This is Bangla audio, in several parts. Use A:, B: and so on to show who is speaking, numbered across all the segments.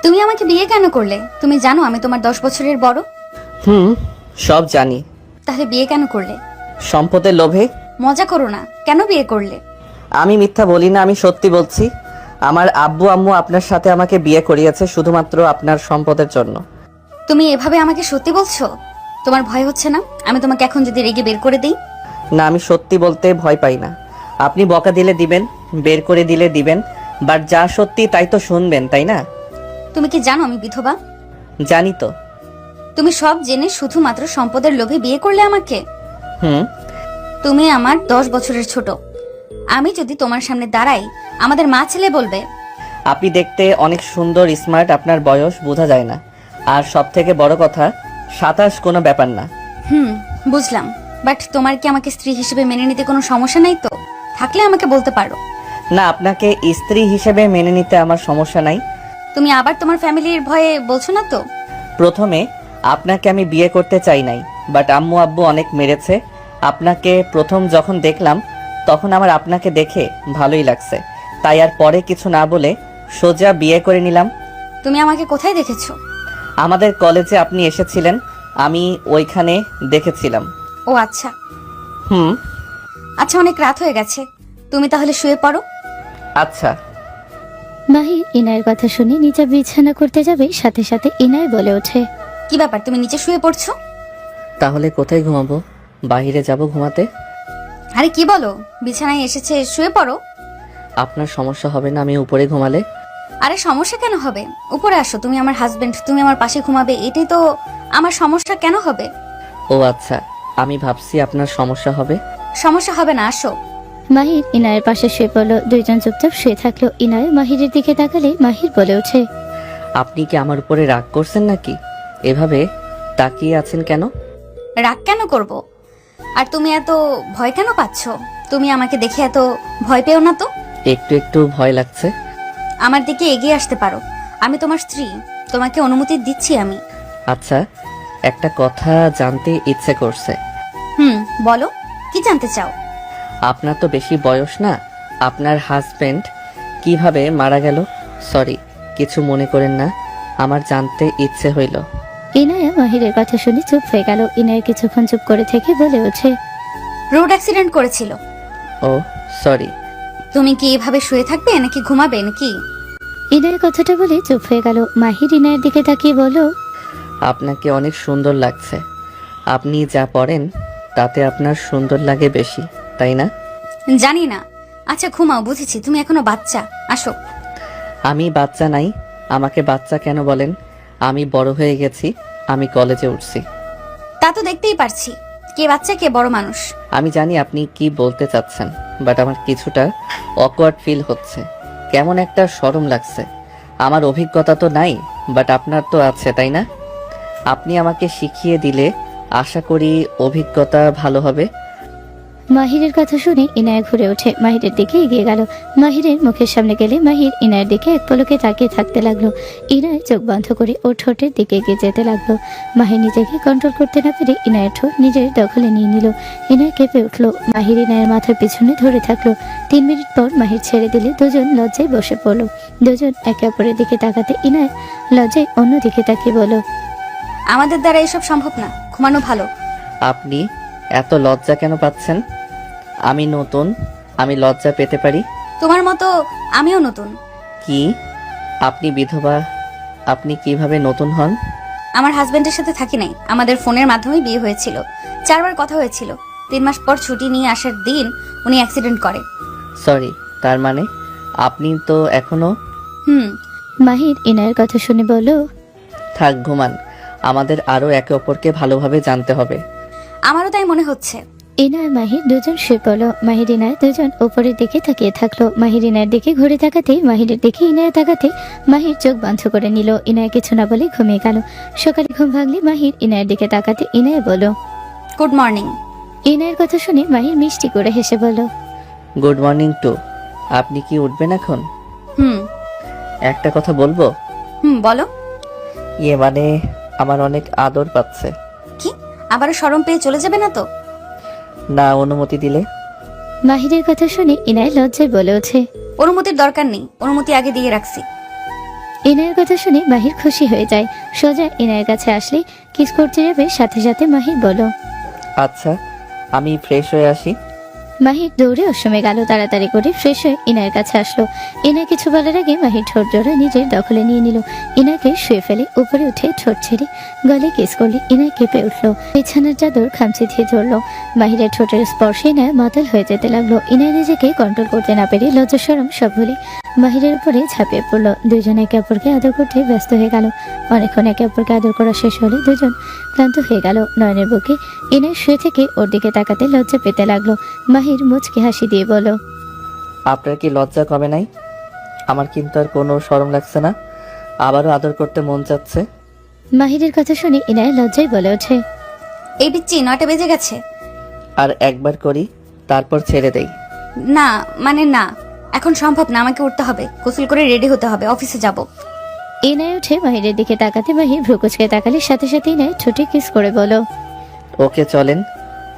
A: তুমি আমাকে বিয়ে কেন করলে? তুমি জানো আমি তোমার 10 বছরের বড়।
B: হুম, সব জানি।
A: তাহলে বিয়ে কেন করলে?
B: সম্পদের লোভে।
A: মজা করো না, কেন বিয়ে করলে?
B: আমি মিথ্যা বলি না, আমি সত্যি বলছি। আমার আব্বু আম্মু আপনার সাথে আমাকে বিয়ে করিয়েছে শুধুমাত্র আপনার সম্পদের জন্য।
A: তুমি এভাবে আমাকে সত্যি বলছো? তোমার ভয় হচ্ছে না আমি তোমাকে এখন যদি রেগে বের করে দিই?
B: না, আমি সত্যি বলতে ভয় পাই না। আপনি বকা দিলে দিবেন, বের করে দিলে দিবেন, বাট যা সত্যি তাই তো শুনবেন, তাই না?
A: তুমি কি জানো আমি বিধবা?
B: জানি তো।
A: তুমি সব জেনে শুধুমাত্র সম্পদের লোভে বিয়ে করলে আমাকে?
B: হুম।
A: তুমি আমার 10 বছরের ছোট। আমি যদি তোমার সামনে দাঁড়াই আমাদের মা ছেলে বলবে।
B: আপনি দেখতে অনেক সুন্দর, স্মার্ট, আপনার বয়স বোঝা যায় না। আর সব থেকে বড় কথা, 27 কোনো ব্যাপার না।
A: বুঝলাম, বাট তোমার কি আমাকে স্ত্রী হিসেবে মেনে নিতে কোনো সমস্যা নাই তো? থাকলে আমাকে বলতে পারো।
B: না, আপনাকে স্ত্রী হিসেবে মেনে নিতে আমার সমস্যা নাই।
A: তুমি আবার তোমার ফ্যামিলির ভয়ে বলছো না তো?
B: প্রথমে আপনাকে আমি বিয়ে করতে চাই নাই, বাট আম্মু আব্বু অনেক মেরেছে। আপনাকে প্রথম যখন দেখলাম তখন আমার আপনাকে দেখে ভালোই লাগছে, তাই আর পরে কিছু না বলে সোজা বিয়ে করে নিলাম।
A: তুমি আমাকে কোথায় দেখেছো?
B: আমাদের কলেজে আপনি এসেছিলেন, আমি ওইখানে দেখেছিলাম।
A: ও আচ্ছা।
B: হুম।
A: আচ্ছা, অনেক রাত হয়ে গেছে, তুমি তাহলে শুয়ে পড়ো।
B: আচ্ছা।
C: মাহির ইনায়ের কথা শুনে নিচে বিছানা করতে যাবে, সাথে সাথে ইনায় বলে ওঠে,
A: কি ব্যাপার, তুমি নিচে শুয়ে পড়ছো?
B: তাহলে কোথায় ঘুমাবো? বাইরে যাব ঘুমাতে।
A: আরে কি বলো, বিছানায় এসেছে, শুয়ে পড়ো।
B: আপনার সমস্যা হবে না আমি উপরে ঘুমালে?
A: আরে সমস্যা কেন হবে? উপরে আসো, তুমি আমার হাজবেন্ড, তুমি আমার পাশে ঘুমাবে, এটাই তো আমার সমস্যা কেন হবে?
B: ও আচ্ছা, আমি ভাবছি আপনার সমস্যা হবে।
A: সমস্যা হবে না, আসো।
C: মাহির ইনায়ের পাশে শুয়ে পড়লো। দুইজন চুপচাপ শুয়ে থাকলো। ইনায় মাহিরের দিকে তাকালে মাহির বলে ওঠে,
B: আপনি কি আমার উপরে রাগ করছেন নাকি? এভাবে তাকিয়ে আছেন কেন?
A: রাগ কেন করব? আর তুমি এত ভয় কেন পাচ্ছ? তুমি আমাকে দেখে এত ভয় পেও না তো।
B: একটু একটু ভয় লাগছে।
A: আমার দিকে এগিয়ে আসতে পারো, আমি তোমার স্ত্রী, তোমাকে অনুমতি দিচ্ছি আমি।
B: আচ্ছা, একটা কথা জানতে ইচ্ছে করছে।
A: বলো, কি জানতে চাও?
B: আপনার তো বেশি বয়স না, আপনার হাজবেন্ড কিভাবে মারা গেল? সরি, কিছু মনে করেন না, আমার জানতে ইচ্ছে হইল।
C: ইনায়া মাহিরের কথা শুনে চুপ হয়ে গেল। ইনায় কিছুক্ষণ চুপ করে থেকে বলে ওঠে,
A: রোড অ্যাক্সিডেন্ট করেছিল।
B: ও সরি।
A: তুমি কি এভাবে শুয়ে থাকবে নাকি ঘুমাবে নাকি?
C: ইনায়ের কথাটা বলে চুপ হয়ে গেল। মাহির ইনায়ের দিকে তাকিয়ে বলল,
B: আপনাকে অনেক সুন্দর লাগছে। আপনি যা পড়েন তাতে আপনার সুন্দর লাগে বেশি, তাই না?
A: জানি না। আচ্ছা ঘুমাও, বুঝেছি তুমি এখনো বাচ্চা, আসো।
B: আমি বাচ্চা নাই, আমাকে বাচ্চা কেন বলেন? আমি বড় হয়ে গেছি, আমি কলেজে উঠছি।
A: তা তো দেখতেই পারছি, কে বাচ্চা কে বড় মানুষ।
B: আমি জানি আপনি কি বলতে চাচ্ছেন, বাট আমার কিছুটা অকওয়ার্ড ফিল হচ্ছে, কেমন একটা শরম লাগছে। আমার অভিজ্ঞতা তো নাই, বাট আপনার তো আছে, তাই না? আপনি আমাকে শিখিয়ে দিলে আশা করি অভিজ্ঞতা ভালো হবে।
C: মাহিরের কথা শুনে ইনায়া ঘুরে ওঠে, মাহিরের দিকে এগিয়ে গেল। মাহিরের মুখের সামনে গেলে মাহির ইনায়ের দিকে এক পলকে তাকিয়ে থাকতে লাগলো। ইনায় চোখ বন্ধ করে ওর ঠোঁটের দিকে এগিয়ে যেতে লাগলো। মাহির নিজেকে কন্ট্রোল করতে না পেরে ইনায়ের ঠোঁট নিজের দখলে নিয়ে নিল। ইনায় কেঁপে উঠলো। মাহির ইনায়ের মাথার পিছনে ধরে থাকলো। 3 মিনিট পর মাহির ছেড়ে দিলে দুজন লজ্জায় বসে পড়লো। দুজন একে অপরের দিকে তাকাতে ইনায় লজ্জায় অন্য দিকে তাকিয়ে বলল,
A: আমাদের দ্বারা এসব সম্ভব না, ঘুমানো ভালো।
B: আপনি এত লজ্জা কেন পাচ্ছেন? আমি নতুন, আমি লজ্জা পেতে পারি।
A: তোমার মতো আমিও নতুন।
B: কি? আপনি বিধবা, আপনি কিভাবে নতুন হন?
A: আমার হাজবেন্ডের সাথে থাকি নাই, আমাদের ফোনের মাধ্যমে বিয়ে হয়েছিল। 4 বার কথা হয়েছিল। 3 মাস পর ছুটি নিয়ে আসার দিন উনি অ্যাক্সিডেন্ট করে।
B: সরি, তার মানে আপনি তো এখনো...
C: মাহির ইনায়ের কথা শুনে বলল,
B: থাক, ঘুমান, আমাদের আরো একে অপরকে ভালোভাবে জানতে হবে।
A: আমারও তাই মনে হচ্ছে।
C: ইনায় মাহির দুজন শুয়ে পড়লো। মাহির ইনায় দুজন উপরের দিকে তাকিয়ে থাকলো। মাহির ইনায়ের দিকে ঘুরে তাকাতে, মাহিরের দিকে ইনায় তাকাতে মাহির চোখ বন্ধ করে নিল। ইনায় কিছু না বলে ঘুমিয়ে গেল। সকালে ঘুম ভাঙলে মাহির ইনায়ের দিকে তাকাতে ইনায় বলল,
A: গুড মর্নিং।
C: ইনায়ের কথা শুনে মাহির মিষ্টি করে হেসে বলল,
B: গুড মর্নিং টু। আপনি কি উঠবেন এখন?
A: হুম
B: একটা কথা বলবো?
A: বলো।
B: মানে আমার অনেক আদর পাচ্ছে।
A: কি, আবারও শরম পেয়ে চলে যাবে না তো?
B: না, অনুমতি দিলে।
C: মাহিরের কথা শুনে ইনায় লজ্জায় বলে ওঠে,
A: অনুমতির দরকার নেই, অনুমতি আগে দিয়ে রাখছি।
C: ইনায়ের কথা শুনে মাহির খুশি হয়ে যায়। সোজা ইনায়ের কাছে আসলে কিস করতে যাবে, সাথে সাথে মাহির বলো।
B: আচ্ছা, আমি ফ্রেশ হয়ে আসি।
C: মাহির দৌড়ে অসমে গেল, তাড়াতাড়ি করে ফ্রেশ হয়ে ইনায়ের কাছে আসলো। ইনা কিছু বলার আগে মাহির ঠোঁট জোড়া নিজের দখলে নিয়ে নিল। ইনাকে শুয়ে ফেলে উপরে উঠে ঠোঁট ছেড়ে গলে কিস করলে ইনায় কেঁপে উঠলো। বিছানার চাদর খামচে দিয়ে ধরলো। মাহিরের ঠোঁটের স্পর্শে ইনায় মাতাল হয়ে যেতে লাগলো। ইনায় নিজেকে কন্ট্রোল করতে না পেরে লজ্জা শরম সব ভুলে মাহিরের উপরে ঝাঁপিয়ে পড়লো। দুজন একে অপরকে আদর করতে ব্যস্ত হয়ে গেল। অনেকক্ষণ একে অপরকে আদর করা শেষ হলে দুজন ক্লান্ত হয়ে গেল। নয়নের বুকে ইনায় শুয়ে থেকে ওর দিকে তাকাতে লজ্জা পেতে লাগলো। মাহির মুচকি হাসি দিয়ে বলল,
B: আপনার কি লজ্জা কমে নাই? আমার কিন্তু আর কোনো শরম লাগছে না, আবারও আদর করতে মন চাচ্ছে।
C: মাহিরের কথা শুনে ইনায় লজ্জায় বলে ওঠে,
A: এই পিচ্ছি 9টা বেজে গেছে।
B: আর একবার করি, তারপর ছেড়ে দেই।
A: না মানে না, এখন সম্ভব না, আমাকে উঠতে হবে, গোসল করে রেডি হতে হবে, অফিসে যাব।
C: ইনায় উঠে মাহিরের দিকে তাকাতে মাহির ভ্রুকুচকে তাকালে সাথে সাথে ইনায় ঠোঁটে কিস করে বলো,
B: ওকে চলেন,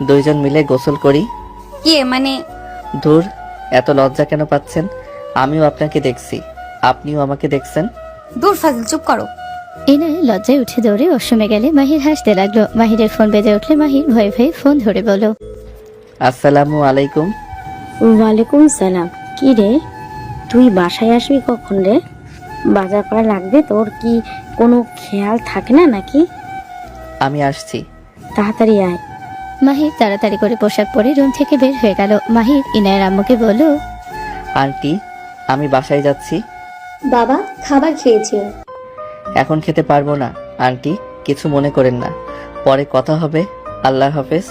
B: দুইজন মিলে গোসল করি।
A: কি মানে?
B: ধুর, এত লজ্জা কেন পাচ্ছেন? আমিও আপনাকে দেখছি, আপনিও আমাকে দেখছেন।
A: দূর ফাজিল, চুপ করো।
C: ইনায় লজ্জায় উঠে দৌড়ে অসমে গেলে মাহির হাসতে লাগলো। মাহিরের ফোন বেজে উঠলে মাহির ভয়ে ভয়ে ফোন ধরে বলো,
B: আসসালামু আলাইকুম।
D: ওয়ালাইকুম সালাম। কি রে, তুই বাসায় আসবি কখন রে? বাজার করা লাগবে, তোর কি কোনো খেয়াল থাকে না নাকি?
B: আমি আসছি।
D: তাড়াতাড়ি আয়।
C: মাহির তাড়াতাড়ি করে পোশাক পরে রুম থেকে বের হয়ে গেল। মাহির ইনায়ের আম্মুকে বলল,
B: আন্টি, আমি বাসায় যাচ্ছি।
E: বাবা খাবার খেয়েছে।
B: এখন খেতে পারবো না আন্টি, কিছু মনে করেন না, পরে কথা হবে। আল্লাহ হাফেজ।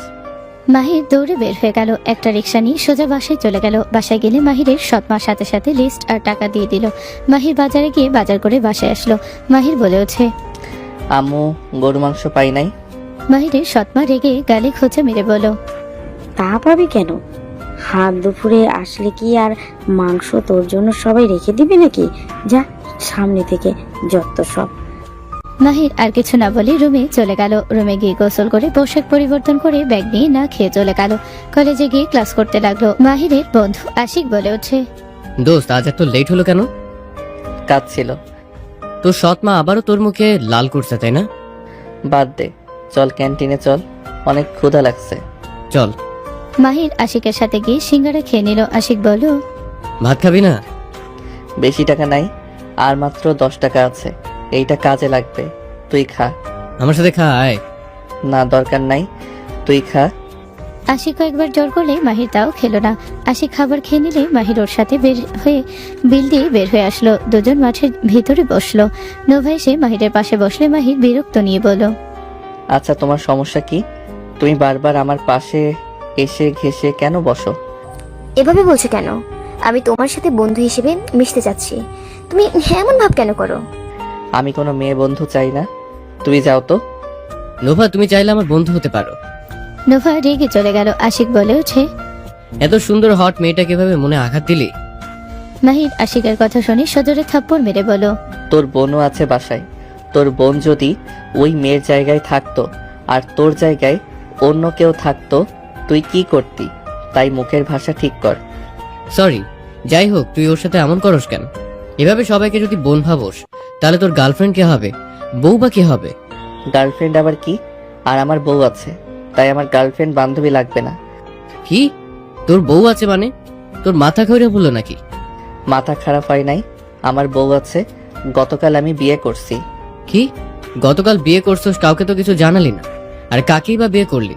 C: মাহির দৌড়ে বের হয়ে গেল। একটা রিক্সা নিয়ে সোজা বাসায় চলে গেল। বাসায় গেলে মাহিরের সৎমার সাথে সাথে লিস্ট আর টাকা দিয়ে দিল। মাহির বাজারে গিয়ে বাজার করে বাসায় আসলো। মাহির বলে ওঠে,
B: আম্মু, গরু মাংস পাই নাই।
C: মাহিরের সৎমা রেগে গালে খোঁচা মেরে বলো,
D: তা পাবি কেন? হাত দুপুরে আসলে কি আর মাংস তোর জন্য সবাই রেখে দিবে নাকি? যা সামনে থেকে, যত সব।
C: মাহির আর কিছু না বলে রুমে চলে গেল। রুমে গিয়ে গোসল করে পোশাক পরিবর্তন করে ব্যাগ নিয়ে না খেয়ে চলে গেল। কলেজে গিয়ে ক্লাস করতে লাগলো। মাহিরের বন্ধু আশিক বলে ওঠে,
F: দোস্ত, আজ এত লেট হলো কেন?
B: কাজ ছিল।
F: তোর সৎ মা আবারও তোর মুখে লাল করছে, তাই না?
B: বাদ দে, চল ক্যান্টিনে চল, অনেক ক্ষুধা লাগছে।
F: চল।
C: মাহির আশিকের সাথে গিয়ে সিঙ্গারা খেয়ে নিল। আশিক বলল,
F: ভাত খাবি না?
B: বেশি টাকা নাই, আর মাত্র 10 টাকা আছে, এইটা কাজে লাগবে, তুই খা।
F: আমার সাথে খা, আয়।
B: না, দরকার নাই, তুই খা।
C: আশিক কয়েকবার জোর করলে মাহির তাও খেলো না। আশিক খাবার খেয়ে নিলে মাহির ওর সাথে বের হয়ে বিল দিয়ে বের হয়ে আসলো। দুজন মাঠের ভিতরে বসলো। নোভা এসে মাহিরের পাশে বসলে মাহির বিরক্ত নিয়ে বলল,
B: আচ্ছা, তোমার সমস্যা কি? তুমি বারবার আমার পাশে এসে ঘেসে কেন বসো?
E: এভাবে বলছো কেন? আমি তোমার সাথে বন্ধু হিসেবে মিশতে চাচ্ছি, তুমি এমন ভাব কেন করো?
B: আমি কোনো মেয়ে বন্ধু চাই না, তুমি যাও তো।
F: নোভা, তুমি চাইলে আমার বন্ধু হতে পারো।
C: নোভা রেগে চলে গেল। আশিক বলে ওঠে,
F: এত সুন্দর হট মেয়েটা কিভাবে মনে আঘাত দিলি?
C: মাহির আশিকের কথা শুনে সজোরে থাপ্পড় মেরে বলো,
B: তোর বোনও আছে বাসায়, তোর বোন যদি ওই মেয়ের জায়গায় থাকতো আর তোর জায়গায় অন্য কেউ থাকতো, তুই কি করতি? তাই মুখের ভাষা ঠিক কর।
F: সরি, যাই হোক, তুই ওর সাথে এমন করস কেন? এভাবে সবাইকে যদি বোন ভাবোস, তাহলে তোর গার্লফ্রেন্ড কে হবে? বউ বা কে হবে?
B: গার্লফ্রেন্ড আবার কি? আর আমার বউ আছে, তাই আমার গার্লফ্রেন্ড বান্ধবী লাগবে না।
F: কি? তোর বউ আছে মানে? তোর মাথা খৈরা বললো নাকি?
B: মাথা খারাপ হয় নাই, আমার বউ আছে, গতকাল আমি বিয়ে করছি।
F: কি? গতকাল বিয়ে করছস, কাউকে তো কিছু জানালি না। আর কাকেই বা বিয়ে করলি?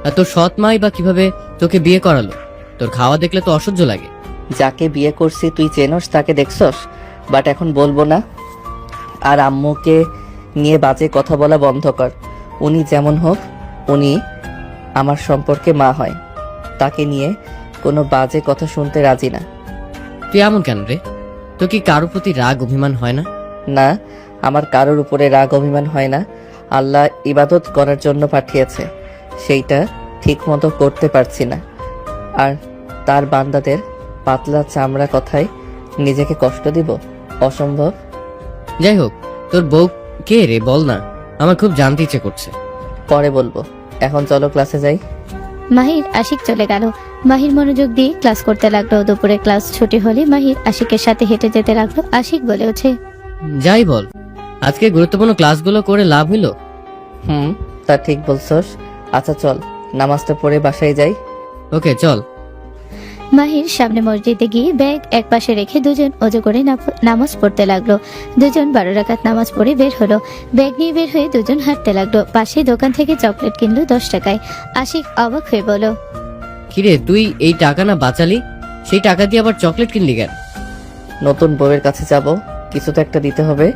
F: আর তোর সৎ মাই বা কিভাবে তোকে বিয়ে করালো? তোর খাওয়া দেখলে তো অসহ্য লাগে।
B: যাকে বিয়ে করছি তুই চেনস, তাকে দেখছস, বাট এখন বলবো না। আর আম্মুকে নিয়ে বাজে কথা বলা বন্ধ কর। উনি যেমন হোক, উনি আমার সম্পর্কে মা হয়, তাকে নিয়ে কোনো বাজে কথা শুনতে রাজি না।
F: তুই এমন কেন রে? তোর কি কারোর প্রতি রাগ অভিমান হয় না?
B: না, আমার কারোর উপরে রাগ অভিমান হয় না। আল্লাহ ইবাদত করার জন্য পাঠিয়েছে, সেইটা ঠিক মতো করতে পারছি না। আর তার বান্দাদের পাতলা চামড়া কথায় নিজেকে কষ্ট দিব? অসম্ভব।
F: যাই হোক, তোর বউ কে রে, বল না, আমার খুব জানতে ইচ্ছে করছে।
B: পরে বলবো, এখন চলো ক্লাসে যাই।
C: মাহির আশিক চলে গেল। মাহির মনোযোগ দিয়ে ক্লাস করতে লাগলো। দুপুরে ক্লাস ছুটি হলে মাহির আশিকের সাথে হেঁটে যেতে লাগলো। আশিক বলে ওঠে,
F: যাই বল, আজকে গুরুত্বপূর্ণ ক্লাসগুলো করে লাভ হইলো?
B: তা ঠিক বলছস। আচ্ছা চল, নামাজটা পড়ে বাসায় যাই।
F: ওকে চল।
C: মাহির সামনে মসজিদে গিয়ে ব্যাগ একপাশে রেখে দুজন অজু করে নামাজ পড়তে লাগলো। দুজন 12 রাকাত নামাজ পড়ে বের হলো। ব্যাগ নিয়ে বের হয়ে দুজন হাঁটতে লাগলো। পাশে দোকান থেকে চকলেট কিনলো 10 টাকায়। আশিক অবাক হয়ে বলল,
F: কিরে তুই এই টাকা না বাঁচালি, সেই টাকা দিয়ে আবার চকলেট কিনলি কেন?
B: নতুন বউয়ের কাছে যাব, কিছু তো একটা দিতে হবে।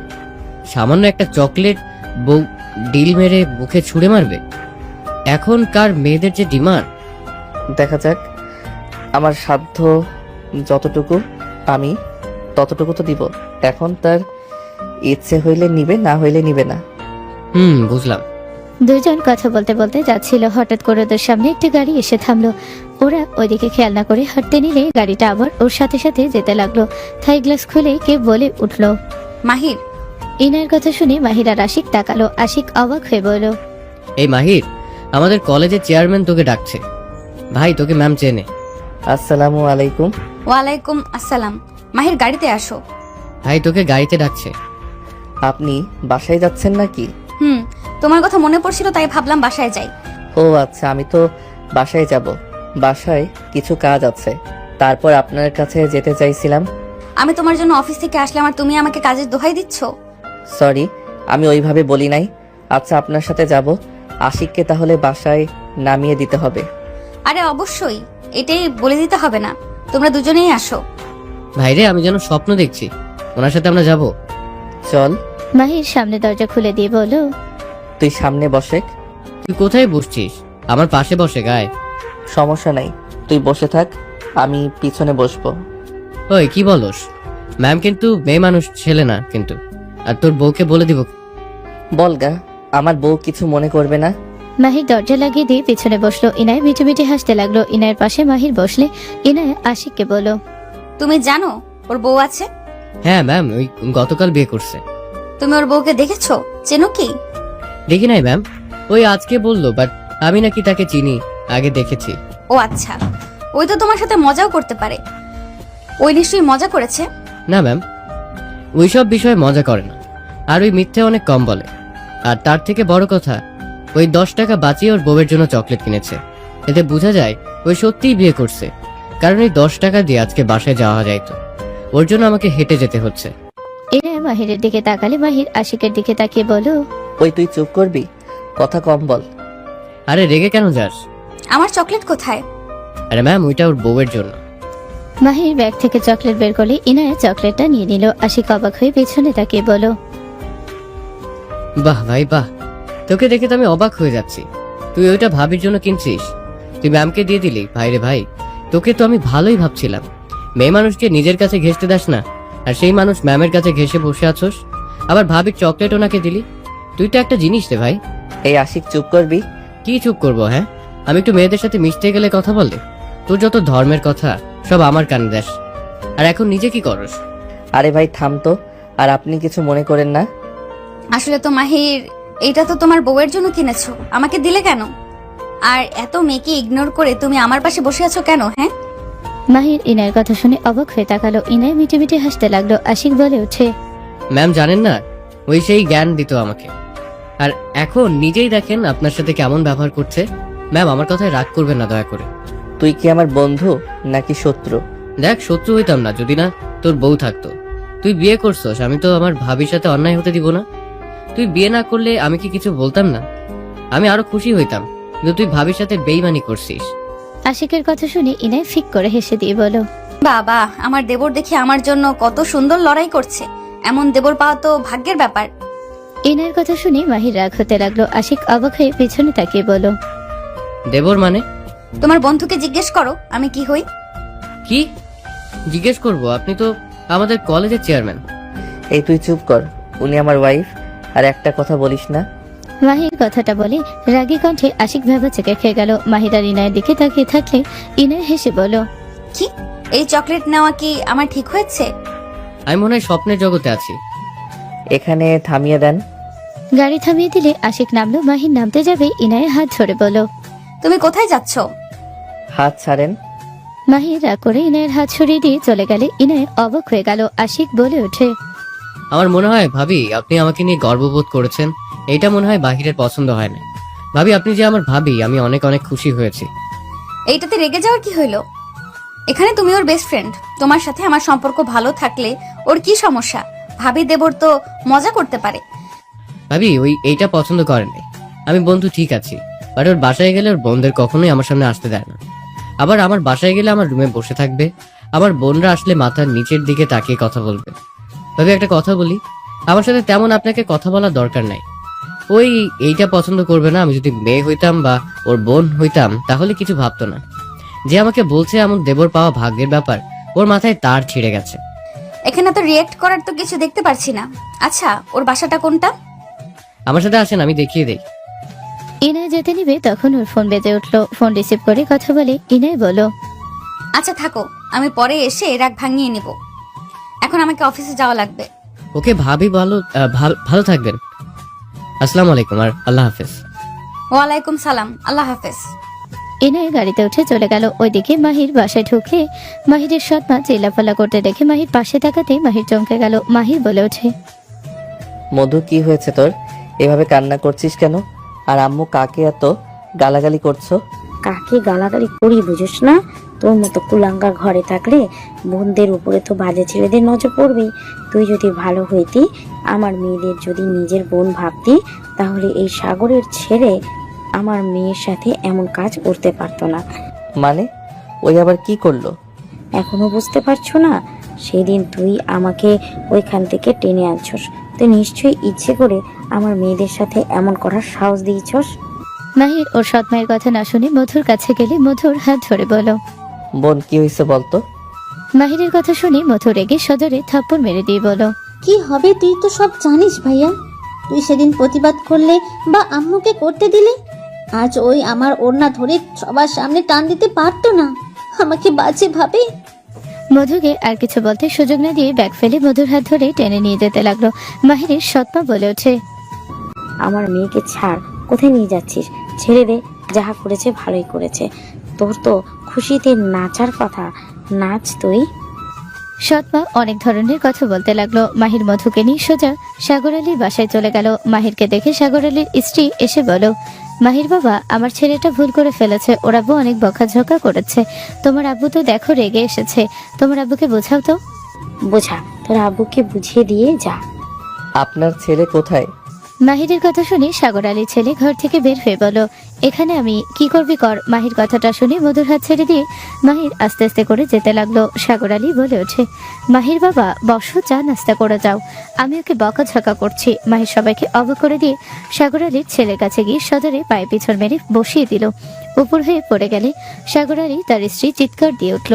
F: সামান্য একটা চকলেট বউ ডিল মেরে মুখে ছুঁড়ে মারবে? এখনকার মেয়েদের যে ডিমান্ড।
B: দেখা যাক, আমার সাধ্য যতটুকু আমি ততটুকু তো দিব। এখন তার ইচ্ছে হইলে নিবে, না হইলে নিবে না।
F: বুঝলাম।
C: দুজন কথা বলতে বলতে যাচ্ছিল। হঠাৎ করে ওদের সামনে একটি গাড়ি এসে থামলো। ওরা ওইদিকে খেয়াল না করে হাঁটতে নিলে গাড়িটা আবার ওর সাথে সাথে যেতে লাগলো। থাই গ্লাস খুলে কে বলে উঠলো,
A: মাহির।
C: ইনায়ের কথা শুনে মাহির আর আশিক তাকালো। আশিক অবাক হয়ে বলল,
F: এই মাহির, আমাদের কলেজের চেয়ারম্যান তোকে ডাকছে। ভাই তোকে ম্যাম চেনে।
B: আসসালামু আলাইকুম।
A: ওয়ালাইকুম আসসালাম। মাহির, গাড়িতে আসো।
F: ভাই তোকে গাড়িতে ডাকছে।
B: আপনি বাসায় যাচ্ছেন নাকি?
A: তোমার কথা মনে পড়ছিল, তাই ভাবলাম বাসায় যাই।
B: ও আচ্ছা, আমি তো বাসায় যাব। বাসায় কিছু কাজ আছে, তারপর আপনার কাছে যেতে চাইছিলাম।
A: আমি তোমার জন্য অফিস থেকে আসলাম আর তুমি আমাকে কাজের দোহাই দিচ্ছ?
B: সরি, আমি ওইভাবে বলি নাই। আচ্ছা, আপনার সাথে যাব। আশিককে তাহলে বাসায় নামিয়ে দিতে হবে।
A: আরে অবশ্যই, এটাই বলে দিতে হবে না, তোমরা দুজনেই আসো।
F: ভাইরে, আমি যেন স্বপ্ন দেখছি, ওনার সাথে আমরা যাব।
B: চল।
C: মাহির সামনে দরজা খুলে দিয়ে বলল,
B: তুই সামনে বসে।
F: তুই কোথায় বসছিস? আমার পাশে বসে গায়ে।
B: সমস্যা নাই, তুই বসে থাক, আমি পিছনে বসবো।
F: ওই কি বলস? ম্যাম কিন্তু মেয়ে মানুষ, ছেলে না কিন্তু। আর তোর বউকে বলে দিব।
B: বলগা, আমার বউ কিছু মনে করবে না।
C: মাহির দরজা লাগিয়ে দিয়ে পিছনে বসলো। ইনায় মিটি মিটি হাসতে লাগলো। ইনায়ের পাশে মাহির বসলে ইনায় আশিককে বলল,
A: তুমি জানো ওর বউ আছে?
F: হ্যাঁ ম্যাম, ওই গতকাল বিয়ে করছে।
A: তুমি ওর বউকে দেখেছো? চেনো কি?
F: দেখি নাই ম্যাম, ওই আজকে বললো, বাট আমি নাকি তাকে চিনি, আগে দেখেছি।
A: ও আচ্ছা, ওই তো তোমার সাথে মজাও করতে পারে। ওই নিশ্চয়ই মজা করেছে।
F: না ম্যাম, ওইসব বিষয়ে মজা করে না, আর ওই মিথ্যে অনেক কম বলে। আর তার থেকে বড় কথা, ওই 10 টাকা বাঁচিয়ে ওর বউয়ের জন্য চকলেট কিনেছে। এতে বোঝা যায় ওই সত্যিই বিয়ে করছে, কারণ এই 10 টাকা দিয়ে আজকে বাসায় যাওয়া যাইতো, ওর জন্য আমাকে হেঁটে যেতে হচ্ছে।
C: ইনায় মাহিরের দিকে তাকালে মাহির আশিকের দিকে তাকিয়ে বলল,
B: ওই তুই চুপ করবি, কথা কম বল।
F: আরে রেগে কেন যাস?
A: আমার চকলেট কোথায়?
F: আরে ম্যাম, ওইটা ওর বউয়ের জন্য।
C: মাহির ব্যাগ থেকে চকলেট বের করলে ইনায় চকলেটটা নিয়ে নিল। আশিক অবাক হয়ে পেছনে তাকিয়ে বলল,
F: বাহ ভাই বাহ, তোকে দেখে তো আমি অবাক হয়ে যাচ্ছি। তুই ওইটা ভাবির জন্য কিনছিস? তুই ম্যামকে দিয়ে দিলি? ভাইরে ভাই, তোকে তো আমি ভালোই ভাবছিলাম। মেয়ে মানুষকে নিজের কাছে ঘেঁষতে দাস না, আর সেই মানুষ ম্যামের কাছে ঘেঁষে বসে আছোস, আবার ভাবির চকলেট ওনাকে দিলি। তুই তো একটা জিনিস রে ভাই।
B: এই আশিক, চুপ করবি?
F: কি চুপ করবো? হ্যাঁ, আমি একটু মেয়েদের সাথে মিশতে গেলে কথা বলে তোর যত ধর্মের কথা সব আমার কানে দেশ। আর এখন নিজে কি করস?
B: আরে ভাই থাম তো, আর আপনি কিছু মনে করেন না।
A: আসলে তো মাহির, এটা তো তোমার বউয়ের জন্য কিনেছো, আমাকে দিলে কেন? আর এত মেয়েকে ইগনোর করে তুমি আমার পাশে বসে আছো কেন? হ্যাঁ,
C: মাহির ইনায়ের কথা শুনে অবাক হয়ে তাকালো। ইনায় মিটি মিটি হাসতে লাগলো। আশিক বলে ওঠে,
F: ম্যাম জানেন না, ওই সেই জ্ঞান দিত আমাকে, আর এখন নিজেই দেখেন আপনার সাথে কেমন ব্যবহার করছে। ম্যাম, আমার কথায় রাগ করবেন না দয়া করে।
B: তুই কি আমার বন্ধু নাকি শত্রু?
F: দেখ, শত্রু হইতাম না যদি না তোর বউ থাকতো। তুই বিয়ে করছস, আমি তো আমার ভাবির সাথে অন্যায় হতে দিব না। তুই বিয়ে না করলে আমি কি কিছু বলতাম না? আমি আরো খুশি হইতাম, কিন্তু তুই ভাবির সাথে বেইমানি করছিস।
C: আশিকের কথা শুনে ইনায় ফিক করে হেসে দিয়ে বলো,
A: বাবা, আমার দেবর দেখি আমার জন্য কত সুন্দর লড়াই করছে। এমন দেবর পাওয়া তো ভাগ্যের ব্যাপার।
C: ইনায়ের কথা শুনে মাহির রাগ হতে লাগলো। আশিক অবাক হয়ে পিছনে তাকিয়ে বলো,
F: দেবর মানে?
A: তোমার বন্ধুকে জিজ্ঞেস করো আমি কি হই।
F: কি জিজ্ঞেস করবো? আপনি তো আমাদের কলেজের চেয়ারম্যান।
B: এই তুই চুপ কর, উনি আমার ওয়াইফ, আর একটা কথা বলিস না।
C: মাহির কথাটা বলে রাগী কণ্ঠে আশিক ভেবা চেকে খেয়ে গেল। মাহির আর ইনায়ের দিকে তাকিয়ে থাকলে ইনায় হেসে বলো,
A: কি, এই চকলেট নেওয়া কি আমার ঠিক হয়েছে?
F: আমি মনে হয় স্বপ্নের জগতে আছি।
B: এখানে থামিয়ে দেন।
C: গাড়ি থামিয়ে দিলে আশিক নামলো। মাহির নামতে যাবে ইনায়ের হাত ধরে বলো,
A: তুমি কোথায় যাচ্ছ?
B: হাত ছাড়েন।
C: মাহির রাগ করে ইনায়ের হাত সরিয়ে দিয়ে চলে গেলে ইনায় অবাক হয়ে গেল। আশিক বলে ওঠে,
F: আমার মনে হয় ভাবি আপনি আমাকে নিয়ে গর্ববোধ করেছেন, এইটা মনে হয় বাহিরের পছন্দ হয় না। ভাবি আপনি যে আমার ভাবি, আমি অনেক অনেক খুশি হয়েছি।
A: এইটাতে রেগে যাওয়ার কি হইলো? এখানে তুমি ওর বেস্ট ফ্রেন্ড, তোমার সাথে আমার সম্পর্ক ভালো থাকলে ওর কি সমস্যা? ভাবি দেবর তো মজা করতে পারে।
F: ভাবি ওই এইটা পছন্দ করেন নাই। আমি বন্ধু ঠিক আছি, বাট ওর বাসায় গেলে ওর বোনদের কখনোই আমার সামনে আসতে দেয় না। আবার আমার বাসায় গেলে আমার রুমে বসে থাকবে, আমার বোনরা আসলে মাথার নিচের দিকে তাকিয়ে কথা বলবে। ভাবি একটা কথা বলি, আমার সাথে তেমন আপনাকে কথা বলার দরকার নাই। ওই এইটা পছন্দ করবে না। আমি যদি মেয়ে হইতাম বা ওর বোন হইতাম তাহলে কিছু ভাবতো না। যে আমাকে বলছে এমন দেবর পাওয়া ভাগ্যের ব্যাপার, ওর মাথায় তার ছিঁড়ে গেছে।
A: এখানে তো রিয়েক্ট করার তো কিছু দেখতে পারছি না। আচ্ছা, ওর বাসাটা কোনটা?
F: আমার সাথে আসেন, আমি দেখিয়ে দেই।
C: ইনায় যেতে নিবে তখন ওর ফোন বেজে উঠলো। ফোন রিসিভ করে কথা বলে ইনায় বলো,
A: আচ্ছা থাকো, আমি পরে এসে রাগ ভাঙিয়ে নিব। এখন আমাকে অফিসে যাওয়া লাগবে।
F: ওকে ভাবি, ভালো থাকবেন। আসসালামু আলাইকুম আর আল্লাহ হাফেজ।
A: ওয়ালাইকুম সালাম, আল্লাহ হাফেজ।
C: ইনায় গাড়িতে উঠে চলে গেল। ওইদিকে মাহির বাসায় ঢুকে মাহিরের সৎমা চিল্লাফাল্লা করতে দেখে মাহির পাশে তাকাতে মাহির চমকে গেল। মাহির বলে ওঠে,
B: মধু কি হয়েছে তোর? এভাবে কান্না করছিস কেন? আর আম্মু কাকে এত গালাগালি করছো?
D: কাকে গালাগালি করি বুঝিস না? তোর মতো কুলাঙ্গার ঘরে থাকলে বোনদের উপরে তো বাজে ছেলেদের নজর পড়বেই। তুই যদি ভালো হইতি, আমার মেয়েদের যদি নিজের বোন ভাবতি, তাহলে এই সাগরের ছেলে আমার মেয়ের সাথে এমন কাজ করতে পারতো না।
B: মানে ওই আবার কি করলো?
D: এখনো বুঝতে পারছো না? সেদিন তুই আমাকে ওইখান থেকে টেনে আনছস, তুই নিশ্চয়ই ইচ্ছে করে আমার মেয়েদের সাথে এমন করার সাহস দিয়েছস।
C: মাহির ওর সৎমায়ের কথা না শুনে মধুর কাছে গেলে মধুর হাত ধরে বলো,
B: বোন কি হয়েছে বলতো?
C: মাহিরের কথা শুনে মধু রেগে সজোরে থাপ্পড় মেরে দিয়ে বলো,
G: কি হবে তুই তো সব জানিস ভাইয়া। তুই সেদিন প্রতিবাদ করলে বা আম্মুকে করতে দিলে, আজ ওই আমার ওড়না ধরে সবার সামনে টান দিতে পারতো না? আমাকে বাজে ভাবে।
C: মধুকে আর কিছু বলতে সুযোগ না দিয়ে ব্যাগ ফেলে মধুর হাত ধরে টেনে নিয়ে যেতে লাগলো। মাহিরের সৎমা বলে ওঠে,
D: আমার মেয়েকে ছাড়, কোথায় নিয়ে যাচ্ছিস? ছেড়ে দে, যাহা করেছে ভালোই করেছে। তোর তো খুশিতে নাচার কথা, নাচ তুই।
C: সৎমা অনেক ধরনের কথা বলতে লাগলো। মাহির মধুকে নিয়ে সোজা সাগর আলীর বাসায় চলে গেল। মাহিরকে দেখে সাগর আলীর স্ত্রী এসে বলো, মাহির বাবা, আমার ছেলেটা ভুল করে ফেলেছে। ওর আব্বু অনেক বকাঝকা করেছে। তোমার আব্বু তো দেখো রেগে এসেছে, তোমার আব্বুকে বোঝাও তো।
D: বোঝা, তোর আব্বুকে বুঝিয়ে দিয়ে যা।
B: আপনার ছেলে কোথায়?
C: মাহিরের কথা শুনে সাগর আলীর ছেলে ঘর থেকে বের হয়ে বলো, এখানে আমি কি করবি কর। মাহির কথাটা শুনে মধুর হাত ছেড়ে দিয়ে মাহির আস্তে আস্তে করে যেতে লাগলো। সাগর আলী বলে ওঠে, মাহির বাবা বসো, চা নাস্তা করে যাও, আমি ওকে বকাঝকা করছি। মাহির সবাইকে অবাক করে দিয়ে সাগর আলীর ছেলের কাছে গিয়ে সদরে পায়ে পিছন মেরে বসিয়ে দিল। উপর হয়ে পড়ে গেলে সাগর আলী তার স্ত্রী চিৎকার দিয়ে উঠল।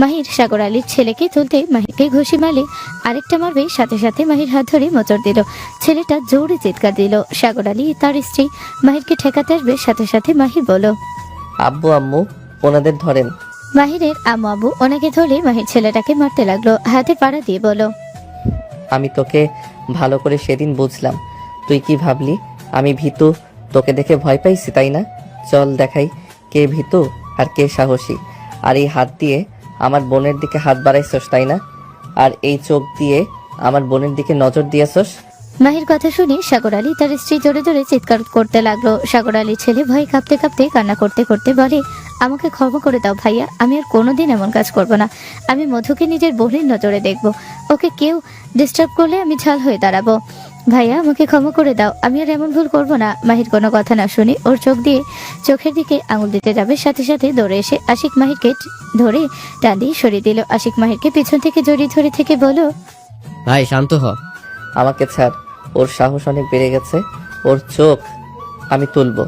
C: মাহির সাগর আলীর ছেলেকে তুলতে মাহিরকে ঘুষি মারলে আরেকটা মারবে, সাথে সাথে মাহির হাত ধরে মোচড় দিল। ছেলেটা জোরে চিৎকার দিল। সাগর আলী তার স্ত্রী মাহিরকে ঠেকাতে আসবে, সাথে সাথে মাহির বলল,
B: আব্বু আম্মু ওনাদের ধরেন।
C: মাহিরের আম্মু আব্বু ওনাকে ধরে মাহির ছেলেটাকে মারতে লাগলো, হাতে পাড়া দিয়ে বলো,
B: আমি তোকে ভালো করে সেদিন বুঝলাম। তুই কি ভাবলি আমি ভীতু? তোকে দেখে ভয় পাইছি তাই না? চল দেখাই কে ভীতু আর কে সাহসী। আর এই হাত দিয়ে আমার বোনের দিকে হাত বাড়াইছস তাই না? আর এই চোখ দিয়ে আমার বোনের দিকে নজর দিয়েছস।
C: মাহির কথা শুনে সাগর আলী তার স্ত্রী জোরে জোরে চিৎকার করতে লাগলো। সাগর আলীর ছেলে ভয় কাঁপতে কাঁপতে কান্না করতে করতে বলে, আমাকে ক্ষমা করে দাও ভাইয়া, আমি আর কোনোদিন এমন কাজ করব না। আমি মধুকে নিজের বোনের নজরে দেখব, ওকে কেউ ডিস্টার্ব করলে আমি ঝাল হয়ে দাঁড়াবো। ভাইয়া আমাকে ক্ষমা করে দাও, আমি আর এমন ভুল করব না। মাহির কোনো কথা না শুনে ওর চোখের দিকে আঙুল দিতে যাবে, সাথে সাথে দৌড়ে এসে আশিক মাহিরকে ধরে টান দিয়ে সরিয়ে দিল। আশিক মাহিরকে পিছন থেকে জড়িয়ে ধরে থেকে বলো,
F: ভাই শান্ত হ।
B: আমাকে ছাড়, ওর সাহস অনেক বেড়ে গেছে। ওর চোখ আমি তুলবো,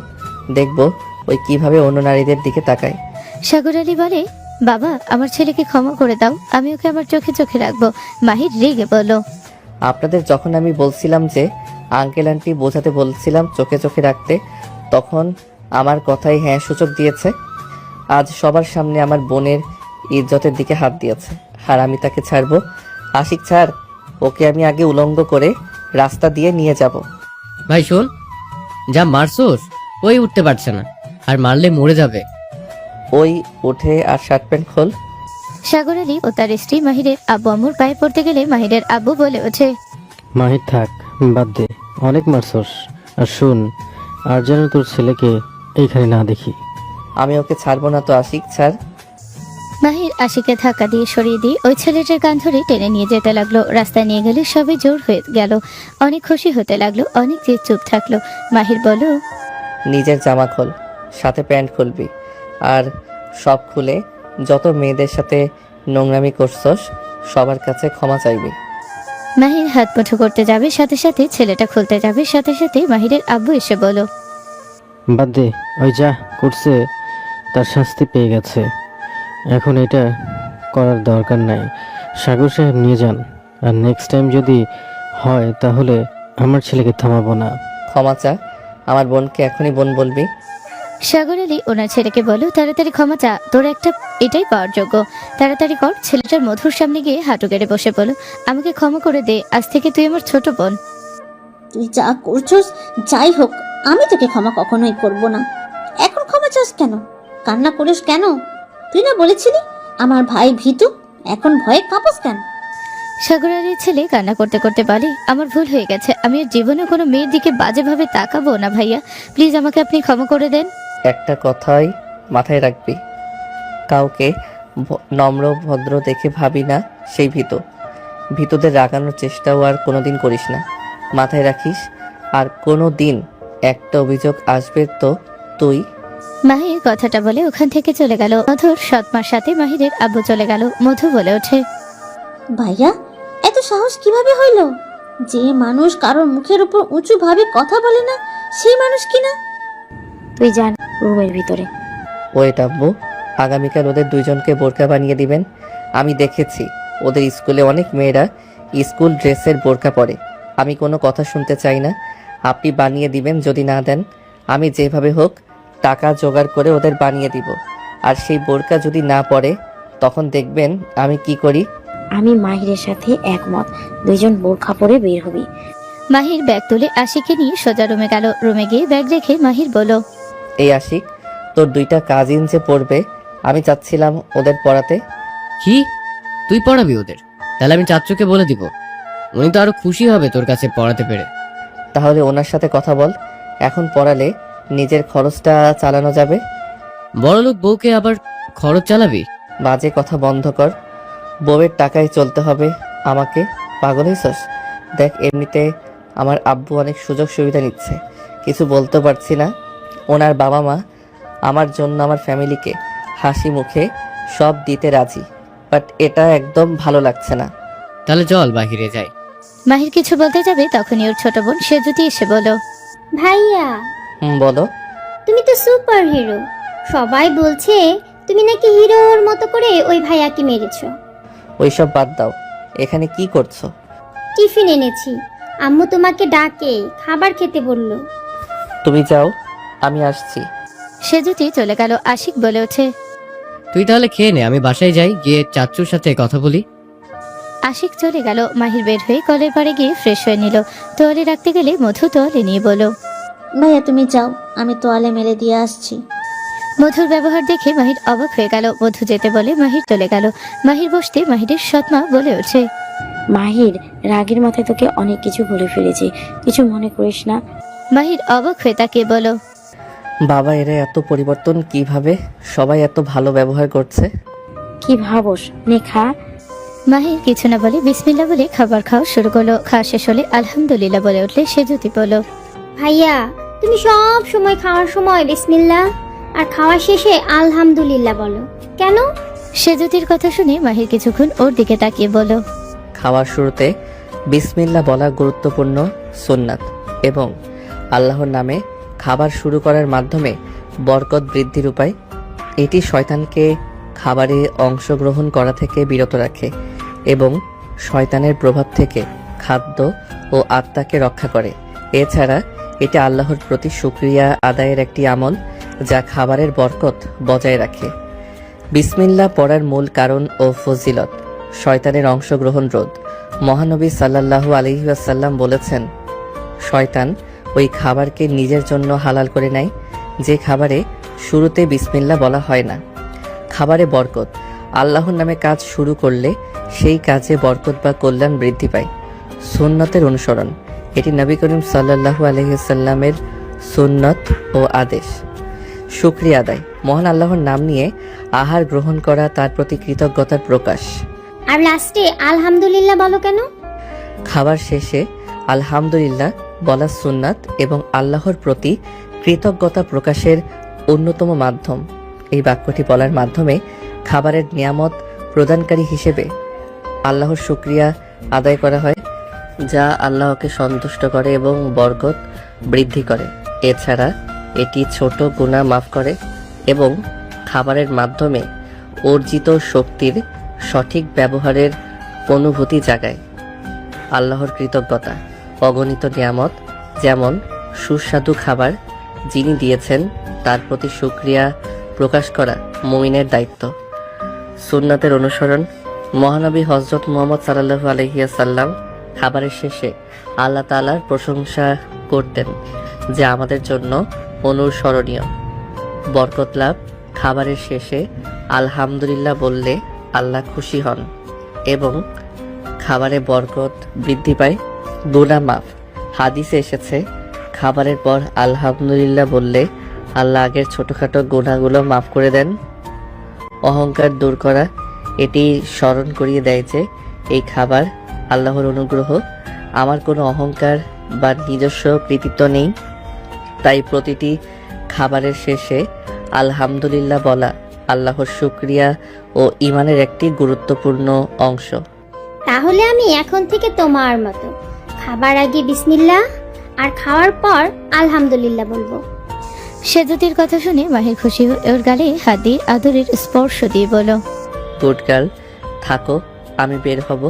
B: দেখবো ওই কিভাবে অন্য নারীদের দিকে তাকায়।
C: সাগর আলী বলে, বাবা আমার ছেলেকে ক্ষমা করে দাও, আমি ওকে আমার চোখে চোখে রাখবো। মাহির রেগে বলল,
B: আপনাদের যখন আমি বলছিলাম যে আঙ্কেল আন্টি বোঝাতে বলছিলাম চোখে চোখে রাখতে, তখন আমার কথাই হ্যাঁ সূচক দিয়েছে। আজ সবার সামনে আমার বোনের ইজ্জতের দিকে হাত দিয়েছে, আর আমি তাকে ছাড়বো? আশিক ছাড়, ওকে আমি আগে উলঙ্গ করে রাস্তা দিয়ে নিয়ে যাব।
F: ভাই শোন, যা মারছোস ওই উঠতে পারছে না, আর মারলে মরে যাবে।
B: ওই উঠে আর শার্ট প্যান্ট খোল।
C: সাগর আলী ও তার স্ত্রী মাহিরের আব্বু আম্মুর পায়ে পড়তে গেলে মাহিরের আব্বু বলে ওঠে,
H: মাহির থাক, বাদ দে, অনেক মারছস। আর শুন, আর যেন তোর ছেলেকে এইখানে না দেখি।
B: আমি ওকে ছাড়বো না তো আশিক, ছাড়।
C: মাহির আশিকে ধাক্কা দিয়ে সরিয়ে দিয়ে ওই ছেলেটার কান ধরে টেনে নিয়ে যেতে লাগলো। রাস্তায় নিয়ে গেলে সবাই জোর হয়ে গেল, অনেক খুশি হতে লাগলো, অনেক যে চুপ থাকলো। মাহির বলল,
B: নিজের জামা খোল, সাথে প্যান্ট খুলবি, আর সব খুলে যত মেয়েদের সাথে নোংরামি করছস সবার কাছে ক্ষমা চাইবি।
C: মাহির হাত মুঠো করতে যাবে, সাথে সাথে ছেলেটা খুলতে যাবে, সাথে সাথে মাহিরের আব্বু এসে বলল,
H: বাদ দে, ওই যা করছে তার শাস্তি পেয়ে গেছে, এখন এটা করার দরকার নাই। সাগর সাহেব নিয়ে যান, আর নেক্সট টাইম যদি হয় তাহলে আমার ছেলেকে থামাবো না।
B: ক্ষমা চা, আমার বোনকে এখনই বোন বলবি।
C: সাগর আলী ওনার ছেলেকে বলো, তাড়াতাড়ি ক্ষমা চা, তোর একটা এটাই পাওয়ার যোগ্য, তাড়াতাড়ি কর। ছেলেটার মধুর সামনে গিয়ে হাঁটু গেড়ে বসে বলো, আমাকে ক্ষমা করে দে, আজ থেকে তুই আমার ছোট বোন।
G: তুই যা করছস যাই হোক, আমি তোকে ক্ষমা কখনোই করব না। এখন ক্ষমা চাস কেন? কান্না করিস কেন? তুই না বলেছিলি আমার ভাই ভীতু, এখন ভয়ে কাঁপস কেন?
C: সাগর আলীর ছেলে কান্না করতে করতে বলে, আমার ভুল হয়ে গেছে, আমি আর জীবনে কোনো মেয়ের দিকে বাজেভাবে তাকাবো না ভাইয়া, প্লিজ আমাকে আপনি ক্ষমা করে দেন।
B: একটা কথাই মাথায় রাখবি, কাউকে নম্র ভদ্র দেখে ভাবি না সেই ভীতুদের রাগানোর চেষ্টাও আর কোনোদিন করিস না, মাথায় রাখিস। আর কোনো দিন একটা অভিযোগ আসবে তো তুই।
C: মাহির কথাটা বলে ওখান থেকে চলে গেল। মধুর সৎমার সাথে মাহিরের আব্বু চলে গেল। মধু বলে ওঠে,
G: ভাইয়া এত সাহস কিভাবে হইল? যে মানুষ কারোর মুখের উপর উঁচু ভাবে কথা বলে না, সেই মানুষ কিনা?
D: তুই যান রুমের ভিতরে।
B: ওয়েট আব্বু, আগামীকাল ওদের দুইজনকে বোরকা বানিয়ে দিবেন। আমি দেখেছি ওদের স্কুলে অনেক মেয়েরা স্কুল ড্রেসের বোরকা পরে। আমি কোনো কথা শুনতে চাই না, আপনি বানিয়ে দিবেন। যদি না দেন আমি যেভাবে হোক টাকা জোগাড় করে ওদের বানিয়ে দিব। আর সেই বোরকা যদি না পড়ে তখন দেখবেন আমি কি করি।
D: আমি মাহিরের সাথে একমত, দুইজন বোরখা পরে বের হবি।
C: মাহির ব্যাগ তুলে আশিকে নিয়ে সোজা রুমে গেল। রুমে গিয়ে ব্যাগ রেখে মাহির বলল,
B: এই আশিক, তোর দুইটা কাজিন যে পড়বে, আমি চাচ্ছিলাম ওদের পড়াতে।
F: কি, তুই পড়াবি ওদের? তাহলে আমি চাচ্চুকে বলে দিব, উনি তো আরো খুশি হবে তোর কাছে পড়াতে পেরে।
B: তাহলে ওনার সাথে কথা বল, এখন পড়ালে নিজের খরচটা চালানো যাবে।
F: বড়লোক বউকে আবার খরচ চালাবি?
B: বাজে কথা বন্ধ কর, বউয়ের টাকায় চলতে হবে আমাকে। পাগল হইছস? দেখ, এমনিতে আমার আব্বু অনেক সুযোগ সুবিধা নিচ্ছে, কিছু বলতে পারছি না। ওনার বাবা মা আমার জন্য আমার ফ্যামিলিকে হাসি মুখে সব দিতে রাজি, বাট এটা একদম ভালো লাগছে না।
F: তাহলে চল বাহিরে যাই।
C: মাহির কিছু বলতে যাবে তখনই ওর ছোট বোন সেজুতি এসে বলল,
G: ভাইয়া
B: বলো।
G: তুমি তো সুপার হিরো, সবাই বলছে তুমি নাকি হিরোর মতো করে ওই ভাইয়াকে মেরেছো।
B: ওইসব বাদ দাও, এখানে কি করছো?
G: টিফিন এনেছি, আম্মু তোমাকে ডাকে, খাবার খেতে বললো।
B: তুমি যাও, আমি আসছি।
C: সেজুতি চলে গেল। আশিক বলে ওঠে,
F: তুই তাহলে খেয়ে নে, আমি বাসায় যাই, গিয়ে চাচ্চুর সাথে কথা বলি।
C: আশিক চলে গেল। মাহির বের হয়ে কলের পাড়ে গিয়ে ফ্রেশ হয়ে নিল। তোয়ালে রাখতে গেলে মধু তোয়ালে নিয়ে বলল,
G: ভাইয়া তুমি যাও, আমি তোয়ালে মেলে দিয়ে আসছি।
C: মধুর ব্যবহার দেখে মাহির অবাক হয়ে গেল। মধু যেতে বলে মাহির চলে গেল। মাহির বসতে মাহিরের সৎমা বলে ওঠে,
D: মাহির, রাগের মাথায় তোকে অনেক কিছু বলে ফেলেছি, কিছু মনে করিস না।
C: মাহির অবাক হয়ে তাকিয়ে বলো,
B: বাবা, এরা এত পরিবর্তন কিভাবে? সবাই এত ভালো ব্যবহার করছে।
D: কি ভাবস? নে খা।
C: মাহির কিছু না বলে বিসমিল্লাহ বলে খাবার খাওয়া শুরু করলো। খাওয়া শেষ হলে আলহামদুলিল্লাহ বলে উঠলে সেজুতি বলল,
I: ভাইয়া তুমি সব সময় খাওয়ার সময় বিসমিল্লাহ আর খাওয়া শেষে আলহামদুলিল্লাহ বলো কেন?
C: সেজুতির কথা শুনে মাহির কিছুক্ষণ ওর দিকে তাকিয়ে বলল,
B: খাওয়ার শুরুতে বিসমিল্লাহ বলা গুরুত্বপূর্ণ সুন্নাত, এবং আল্লাহর নামে খাবার শুরু করার মাধ্যমে বরকত বৃদ্ধির উপায়। এটি শয়তানকে খাবারে অংশগ্রহণ করা থেকে বিরত রাখে এবং শয়তানের প্রভাব থেকে খাদ্য ও আত্মাকে রক্ষা করে। এছাড়া এটি আল্লাহর প্রতি শুকরিয়া আদায়ের একটি আমল, যা খাবারের বরকত বজায় রাখে। বিসমিল্লাহ পড়ার মূল কারণ ও ফজিলত: শয়তানের অংশগ্রহণ রোধ। মহানবী সাল্লাল্লাহু আলাইহি ওয়াসাল্লাম বলেছেন, শয়তান ওই খাবারকে নিজের জন্য হালাল করে নেয় যে খাবারে শুরুতে বিসমিল্লাহ বলা হয় না। খাবারে বরকত: আল্লাহর নামে কাজ শুরু করলে সেই কাজে বরকত বা কল্যাণ বৃদ্ধি পায়। সুন্নতের অনুসরণ। এটি নবী করিম সাল্লাল্লাহু আলাইহি সাল্লামের সুন্নত ও আদেশ। শুকরিয়া আদায়, মহান আল্লাহর নাম নিয়ে আহার গ্রহণ করা তার প্রতি কৃতজ্ঞতার প্রকাশ।
I: আর লাস্টে আলহামদুলিল্লাহ বলো কেন?
B: খাবার শেষে আলহামদুলিল্লাহ বলা সুন্নাত এবং আল্লাহর প্রতি কৃতজ্ঞতা প্রকাশের অন্যতম মাধ্যম। এই বাক্যটি বলার মাধ্যমে খাবারের নিয়ামত প্রদানকারী হিসেবে আল্লাহর শুকরিয়া আদায় করা হয়, যা আল্লাহকে সন্তুষ্ট করে এবং বরকত বৃদ্ধি করে। এছাড়া এটি ছোট গুনাহ মাফ করে এবং খাবারের মাধ্যমে অর্জিত শক্তির সঠিক ব্যবহারের অনুভূতি জাগায়। আল্লাহর কৃতজ্ঞতা অগণিত নিয়ামত যেমন সুস্বাদু খাবার যিনি দিয়েছেন তার প্রতি শুকরিয়া প্রকাশ করা মুমিনের দায়িত্ব। সুন্নাতের অনুসরণ। মহানবী হযরত মুহাম্মদ সাল্লাল্লাহু আলাইহি ওয়াসাল্লাম খাবারের শেষে আল্লাহ তাআলার প্রশংসা করতেন, যা আমাদের জন্য অনুসরণীয়। বরকত লাভ। খাবারের শেষে আলহামদুলিল্লাহ বললে আল্লাহ খুশি হন এবং খাবারে বরকত বৃদ্ধি পায়। গুনাহ মাফ। হাদিসে এসেছে খাবারের পর আলহামদুলিল্লাহ বললে আল্লাহ আগের ছোটখাটো গুনাহগুলো মাফ করে দেন। অহংকার দূর করা। এটি স্মরণ করিয়ে দেয় যে এই খাবার আল্লাহর অনুগ্রহ, আমার কোনো অহংকার বা নিজস্ব কৃতিত্ব নেই। তাই প্রতিটি খাবারের শেষে আলহামদুলিল্লাহ বলা আল্লাহর শুকরিয়া ও ঈমানের একটি গুরুত্বপূর্ণ অংশ।
I: তাহলে আমি এখন থেকে তোমার মতো খাবার আগে বিসমিল্লাহ আর খাওয়ার পর আলহামদুলিল্লাহ বলবো।
C: সেজুতির কথা শুনে মাহির খুশি হয়ে ওর গালে হাত দিয়ে আদরের স্পর্শ দিয়ে বলল,
B: গুড গার্ল, থাকো, আমি বের হব।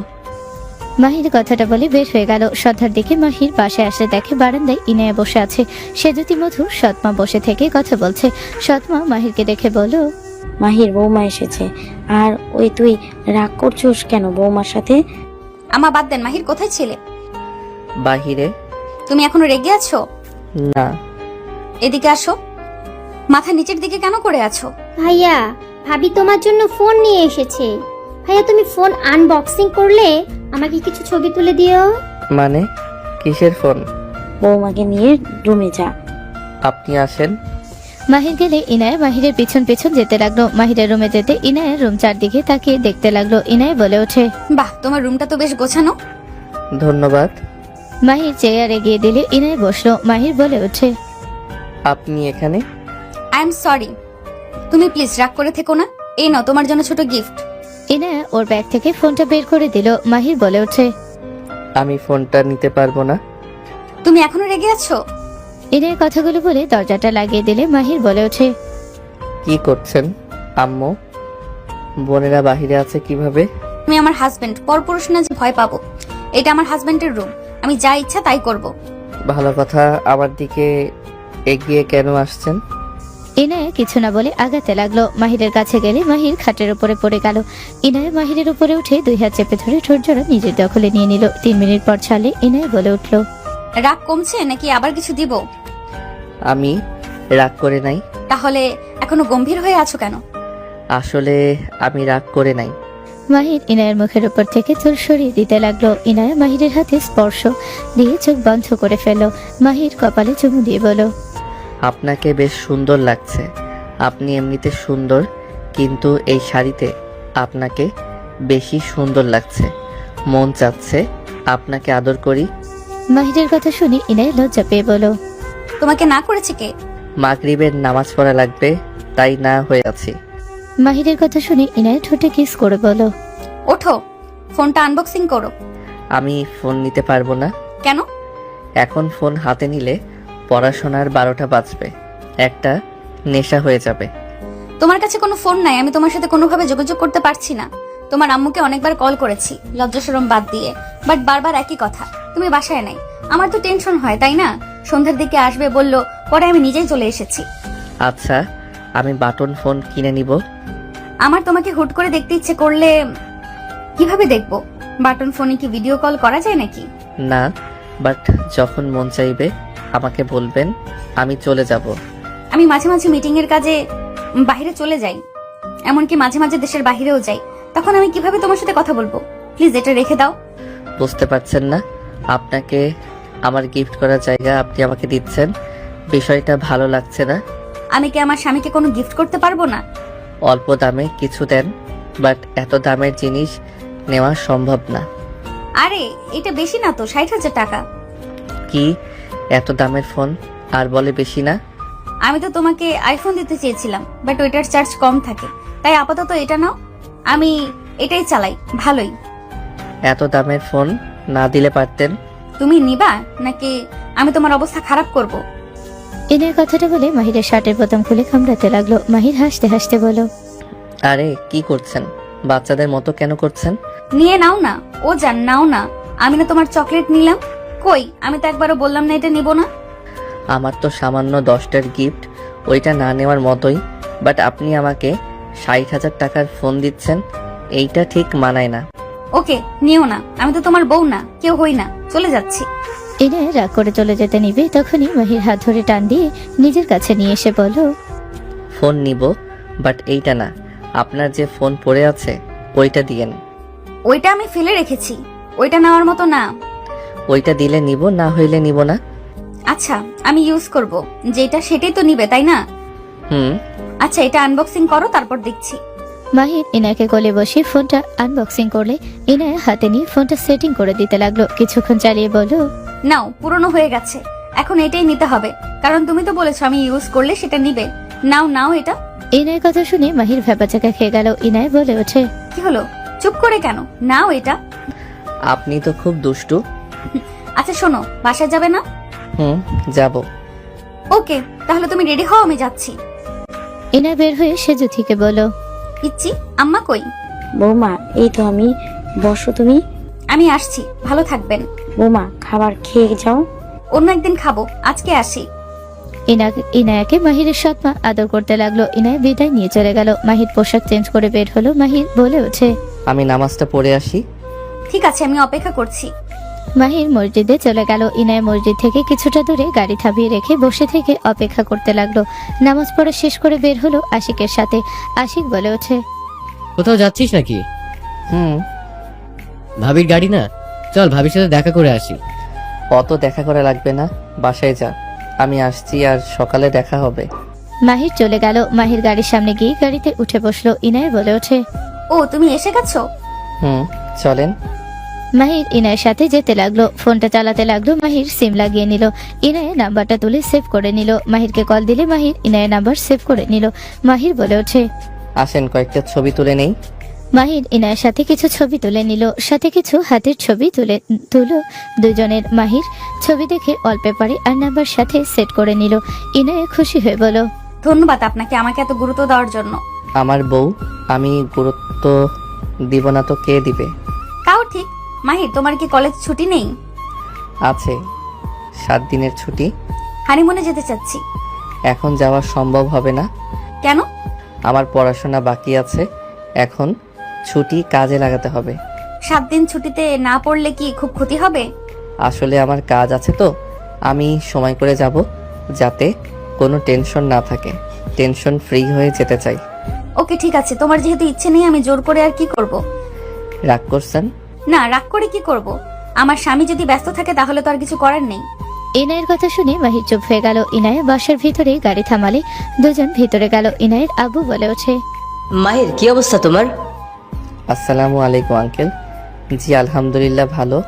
C: মাহির কথাটা বলে বের হয়ে গেল। সন্ধ্যার দিকে মাহির পাশে আসে দেখে বারান্দায় ইনায়া বসে আছে। সেজুতি মধু সৎমা বসে থেকে কথা বলছে। সৎমা মাহিরকে দেখে বলল,
D: মাহির বৌমা এসেছে। আর ওই তুই রাগ করছিস কেন বৌমার সাথে?
A: আমা বাদ দেন, মাহির কোথায় ছিলে?
B: বাহিরে।
A: তুমি এখনো রেগে আছো?
B: না।
A: এদিকে আসো। মাথা নিচের দিকে কেন করে আছো?
I: ভাইয়া, ভাবি তোমার জন্য ফোন নিয়ে এসেছে। ভাইয়া, তুমি ফোন আনবক্সিং করলে আমাকে কিছু ছবি তুলে দিও।
B: মানে কিসের ফোন?
D: বৌমাকে নিয়ে রুমে যা।
B: আপনি আসেন।
C: মাহির গেলে ইনায়া মাহিরের পিছন পিছন যেতে লাগলো। মাহিরের রুমে যেতে ইনায়া রুম চারদিকে তাকিয়ে দেখতে লাগলো। ইনায়া বলে ওঠে,
A: বাহ, তোমার রুমটা তো বেশ গোছানো।
B: ধন্যবাদ।
C: মাহির চেয়ারে গিয়ে দিলে ইনায়া বসলো। মাহির বলে ওঠে,
B: আপনি এখানে?
A: আই এম সরি, তুমি প্লিজ রাগ করে থেকো না। এই নাও তোমার জন্য ছোট গিফট।
C: ইনায়া ওর ব্যাগ থেকে ফোনটা বের করে দিল। মাহির বলে ওঠে,
B: আমি ফোনটা নিতে পারবো না।
A: তুমি এখনো রেগে আছো?
C: ইনায়া কথাগুলো বলে দরজাটা লাগিয়ে দিলে মাহির বলে ওঠে,
B: কি করছেন আম্মু? বোনেরা বাহিরে আছে কিভাবে?
A: তুমি আমার হাজবেন্ড, পরপুরুষ না যে ভয় পাবো। এটা আমার হাজবেন্ডের রুম, আমি যা ইচ্ছা তাই করব।
B: ভালো কথা, আমার দিকে এগিয়ে কেন আসছেন?
C: ইনায়া কিছু না বলে আগাতে লাগলো। মাহিরের কাছে গেলে মাহির খাটের উপরে পড়ে গেল। ইনায়া মাহিরের উপরে উঠে দুই হাত চেপে ধরে ঠোঁট জোড়া নিজের দখলে নিয়ে নিল। 3 মিনিট পর ছাড়লে ইনায়া বলে উঠলো,
A: রাগ কমছে নাকি আবার কিছু দিব?
B: আমি রাগ করে নাই।
A: তাহলে এখনো গম্ভীর হয়ে আছো কেন?
B: আসলে আমি রাগ করে নাই।
C: মাহির ইনায়ের মুখের উপর থেকে চুল সরিয়ে দিতে লাগলো। ইনায়া মাহিরের হাতে স্পর্শ দিয়ে চোখ বন্ধ করে ফেলল। মাহির কপালে চুমু দিয়ে বলল,
B: আপনাকে বেশ সুন্দর লাগছে। আপনি এমনিতে সুন্দর, কিন্তু এই শাড়িতে আপনাকে বেশি সুন্দর লাগছে। মন চাচ্ছে আপনাকে আদর করি।
C: মাহিরের কথা শুনে ইনায়া লজ্জা পেয়ে বলল,
A: তোমাকে না করেছে কে?
B: মাগরিবের নামাজ পড়া লাগবে, তাই না হয়ে আছি।
C: মাহিরের কথা শুনে ইনায়া ঠোঁটে কিস করে বলল,
A: ওঠো, ফোনটা আনবক্সিং করো।
B: আমি ফোন নিতে পারবো না।
A: কেন?
B: এখন ফোন হাতে নিলে পড়াশোনার 12টা বাজবে, একটা নেশা হয়ে যাবে।
A: তোমার কাছে কোনো ফোন নাই, আমি তোমার সাথে কোনোভাবে যোগাযোগ করতে পারছি না। তোমার আম্মুকে অনেকবার কল করেছি লজ্জাশরম বাদ দিয়ে, বাট বারবার একই কথা, তুমি বাসায় নাই। আমার তো টেনশন হয়, তাই না? সন্ধ্যার দিকে আসবে বললো, পরে আমি নিজেই চলে এসেছি।
B: আচ্ছা, আমি বাটন ফোন কিনে নিব।
A: আমার তোমাকে হুট করে দেখতে ইচ্ছে করলে কিভাবে দেখবো? বাটন ফোনে কি ভিডিও কল করা যায় নাকি?
B: না, বাট যখন মন চাইবে আমাকে বলবেন, আমি চলে যাব।
A: আমি মাঝে মাঝে মিটিং এর কাজে বাইরে চলে যাই, এমনকি মাঝে মাঝে দেশের বাইরেও যাই। তখন আমি কিভাবে তোমার সাথে কথা বলবো? প্লিজ এটা রেখে দাও।
B: বুঝতে পারছেন না? আপনাকে আমার গিফট করার জায়গা আপনি আমাকে দিচ্ছেন, বিষয়টা ভালো লাগছে না।
A: আমি কি আমার স্বামীকে কোনো গিফট করতে পারবো না?
B: অল্প দামে কিছু দেন, বাট এত দামের জিনিস নেওয়া সম্ভব না।
A: আরে এটা বেশি না তো, 60,000 টাকা।
B: কি এত দামের ফোন আর বলে বেশি না?
A: আমি তো তোমাকে আইফোন দিতে চেয়েছিলাম, বাট ওইটার চার্জ কম থাকে, তাই আপাতত এটা নাও। আমি এটাই চালাই, ভালোই।
B: এত দামের ফোন না দিলে পারতেন।
A: তুমি নিবা নাকি আমি তোমার অবস্থা খারাপ করব?
C: ইনায়ের কথাটা বলে মাহিরের শার্টের বোতাম খুলে কামড়াতে লাগলো। মাহির হাসতে হাসতে বলল,
B: আরে কি করছেন? বাচ্চাদের মতো কেন করছেন?
A: নিয়ে নাও না। ও জান, নাও না। আমি না তোমার চকলেট নিলাম। কই, আমি তো একবারও বললাম না এটা নিব না।
B: আমার তো সামান্য 10টার গিফট, ওইটা না নেওয়ার মতোই, বাট আপনি আমাকে 60,000 টাকার ফোন দিচ্ছেন, এইটা ঠিক মানায় না।
A: ওকে, নিও না। আমি তো তোমার বউ না, কেউ হই না। চলে যাচ্ছি।
C: ইনায় রাগ করে চলে যেতে নিবে, তখনই মাহির হাত ধরে টান দিয়ে নিজের কাছে নিয়ে এসে বলল,
B: ফোন নিব, বাট এইটা না। আপনার যে ফোন পড়ে আছে ওইটা দিয়েন।
A: ওইটা আমি ফেলে রেখেছি, ওইটা নেওয়ার মতো না।
B: ওইটা দিলে নিব, না হইলে নিব না।
A: আচ্ছা, আমি ইউজ করব, যেটা সেটাই তো নিবে, তাই না?
B: হুম।
A: আচ্ছা, এটা আনবক্সিং করো, তারপর দেখছি।
C: মাহির ইনাকে কোলে বসে ফোনটা আনবক্সিং করলে ইনায় হাতে নিয়ে ফোনটা সেটিং করে দিতে লাগলো। কিছুক্ষণ চালিয়ে বলল,
A: নাও, পুরনো হয়ে গেছে, এখন এটাই নিতে হবে, কারণ তুমি তো বলেছো আমি ইউজ করলে সেটা নিবে। নাও নাও এটা।
C: ইনায়ের কথা শুনে মাহির ভ্যাপাচাকা খেয়ে গেল। ইনায় বলে ওঠে,
A: কি হলো, চুপ করে কেন? নাও এটা।
B: আপনি তো খুব দুষ্টু।
A: আচ্ছা শোনো, বাসায় যাবে না?
B: হুম, যাব।
A: ওকে, তাহলে তুমি রেডি হও, আমি যাচ্ছি।
C: ইনায় বের হয়ে সেজু থেকে বলল,
A: ইচ্ছি, আম্মা কই?
D: বৌমা, এই তো আমি। বসো তুমি।
A: আমি আসছি, ভালো থাকবেন।
D: বৌমা, খাবার খেয়ে যাও।
A: অন্য একদিন খাবো, আজকে আসি।
C: ইনায়াকে মাহিরের সৎমা আদর করতে লাগলো। ইনায় বিদায় নিয়ে চলে গেল। মাহির পোশাক চেঞ্জ করে বের হলো। মাহির বলে ওঠে,
B: আমি নামাজটা পড়ে আসি।
A: ঠিক আছে, আমি অপেক্ষা করছি।
C: মাহির মসজিদে চলে গেল। ইনায় মসজিদ থেকে কিছুটা দূরে গাড়ি থামিয়ে রেখে বসে থেকে অপেক্ষা করতে লাগলো। নামাজ পড়া শেষ করে বের হলো আশিকের সাথে। আশিক বলে ওঠে,
F: কোথাও যাচ্ছিস নাকি?
B: হুম।
F: ভাবির গাড়ি না, চল ভাবির সাথে দেখা করে আসি।
B: অত দেখা করা লাগবে না, বাসায় যা, আমি আসছি, আর সকালে দেখা হবে।
C: মাহির চলে গেল। মাহির গাড়ির সামনে গিয়ে গাড়িতে উঠে বসলো। ইনায় বলে ওঠে,
A: ও, তুমি এসে গেছো?
B: হুম, চলেন।
C: মাহির ইনায়ের সাথে যেতে লাগলো। ফোনটা চালাতে লাগলো। মাহির সিম লাগিয়ে নিল। ইনায়ের নাম্বারটা তুলে সেভ করে নিল। মাহিরকে কল দিলে মাহির ইনায়ের নাম্বার সেভ করে নিল। মাহির বলে ওঠে,
B: আসেন কয়েকটা ছবি তুলে নেই।
C: মাহির ইনায়ের সাথে কিছু ছবি তুলে নিল, সাথে কিছু হাতের ছবি তুলো দুজনের। মাহির ছবি দেখে ওয়ালপেপারে আর নাম্বার সাথে সেট করে নিল। ইনায়ে খুশি হয়ে বলল,
A: ধন্যবাদ আপনাকে আমাকে এত গুরুত্ব দেওয়ার জন্য।
B: আমার বউ, আমি গুরুত্ব দিব না তো কে দিবে?
A: তাও ঠিক। মাহির, তোমার কি কলেজ ছুটি নেই?
B: আছে, 7 দিনের ছুটি।
A: হানিমুনে যেতে চাচ্ছি।
B: এখন যাওয়া সম্ভব হবে না।
A: কেন?
B: আমার পড়াশোনা বাকি আছে, এখন ছুটি কাজে লাগাতে হবে।
A: 7 দিন ছুটিতে না পড়লে কি খুব ক্ষতি হবে?
B: আসলে আমার কাজ আছে তো, আমি সময় করে যাব, যাতে কোনো টেনশন না থাকে। টেনশন ফ্রি হয়ে যেতে চাই।
A: ওকে, ঠিক আছে, তোমার যেহেতু ইচ্ছে নেই, আমি জোর করে আর কি করব?
B: রাগ করছেন?
A: না, রাগ করে কি করব? আমার স্বামী যদি ব্যস্ত থাকে তাহলে তো আর কিছু করার নেই।
C: ইনায়ের কথা শুনে মাহির চুপ হয়ে গেল। ইনায়ে বাসার ভিতরে গাড়ি থামালে দুজন ভিতরে গেল। ইনায়ের আব্বু বলে ওঠে,
J: মাহির, কি অবস্থা তোমার?
B: আসসালামু আলাইকুম আঙ্কেল। জি আলহামদুলিল্লাহ ভালো,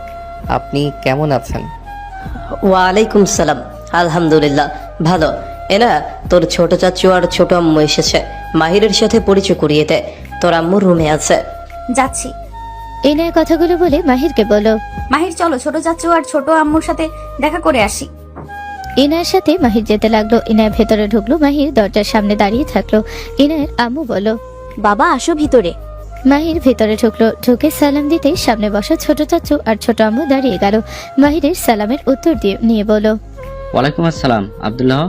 B: আপনি কেমন আছেন?
J: ওয়ালাইকুম সালাম, আলহামদুলিল্লাহ ভালো। এনা, তোর ছোট চাচু আর ছোট আম্মু এসেছে, মাহিরের সাথে পরিচয় করিয়ে দে। তোর আম্মু রুমে আছে।
A: যাচ্ছি।
C: ইনায়ের কথাগুলো বলে মাহিরকে বলো,
A: মাহির চলো, ছোট চাচু আর ছোট আম্মুর সাথে দেখা করে আসি।
C: ইনায়ের সাথে মাহির যেতে লাগলো। ইনায়ের ভেতরে ঢুকলো। মাহির দরজার সামনে দাঁড়িয়ে থাকলো। ইনায়ের আম্মু বলো,
E: বাবা আসো ভিতরে।
C: মাহির ভেতরে ঢুকলো। ঢুকে সালাম দিতে সামনে বসা ছোট চাচু আর ছোট আম্মু দাঁড়িয়ে গেল। মাহিরের সালামের উত্তর নিয়ে বলো,
K: ওয়ালাইকুম আসসালাম আব্দুল্লাহ।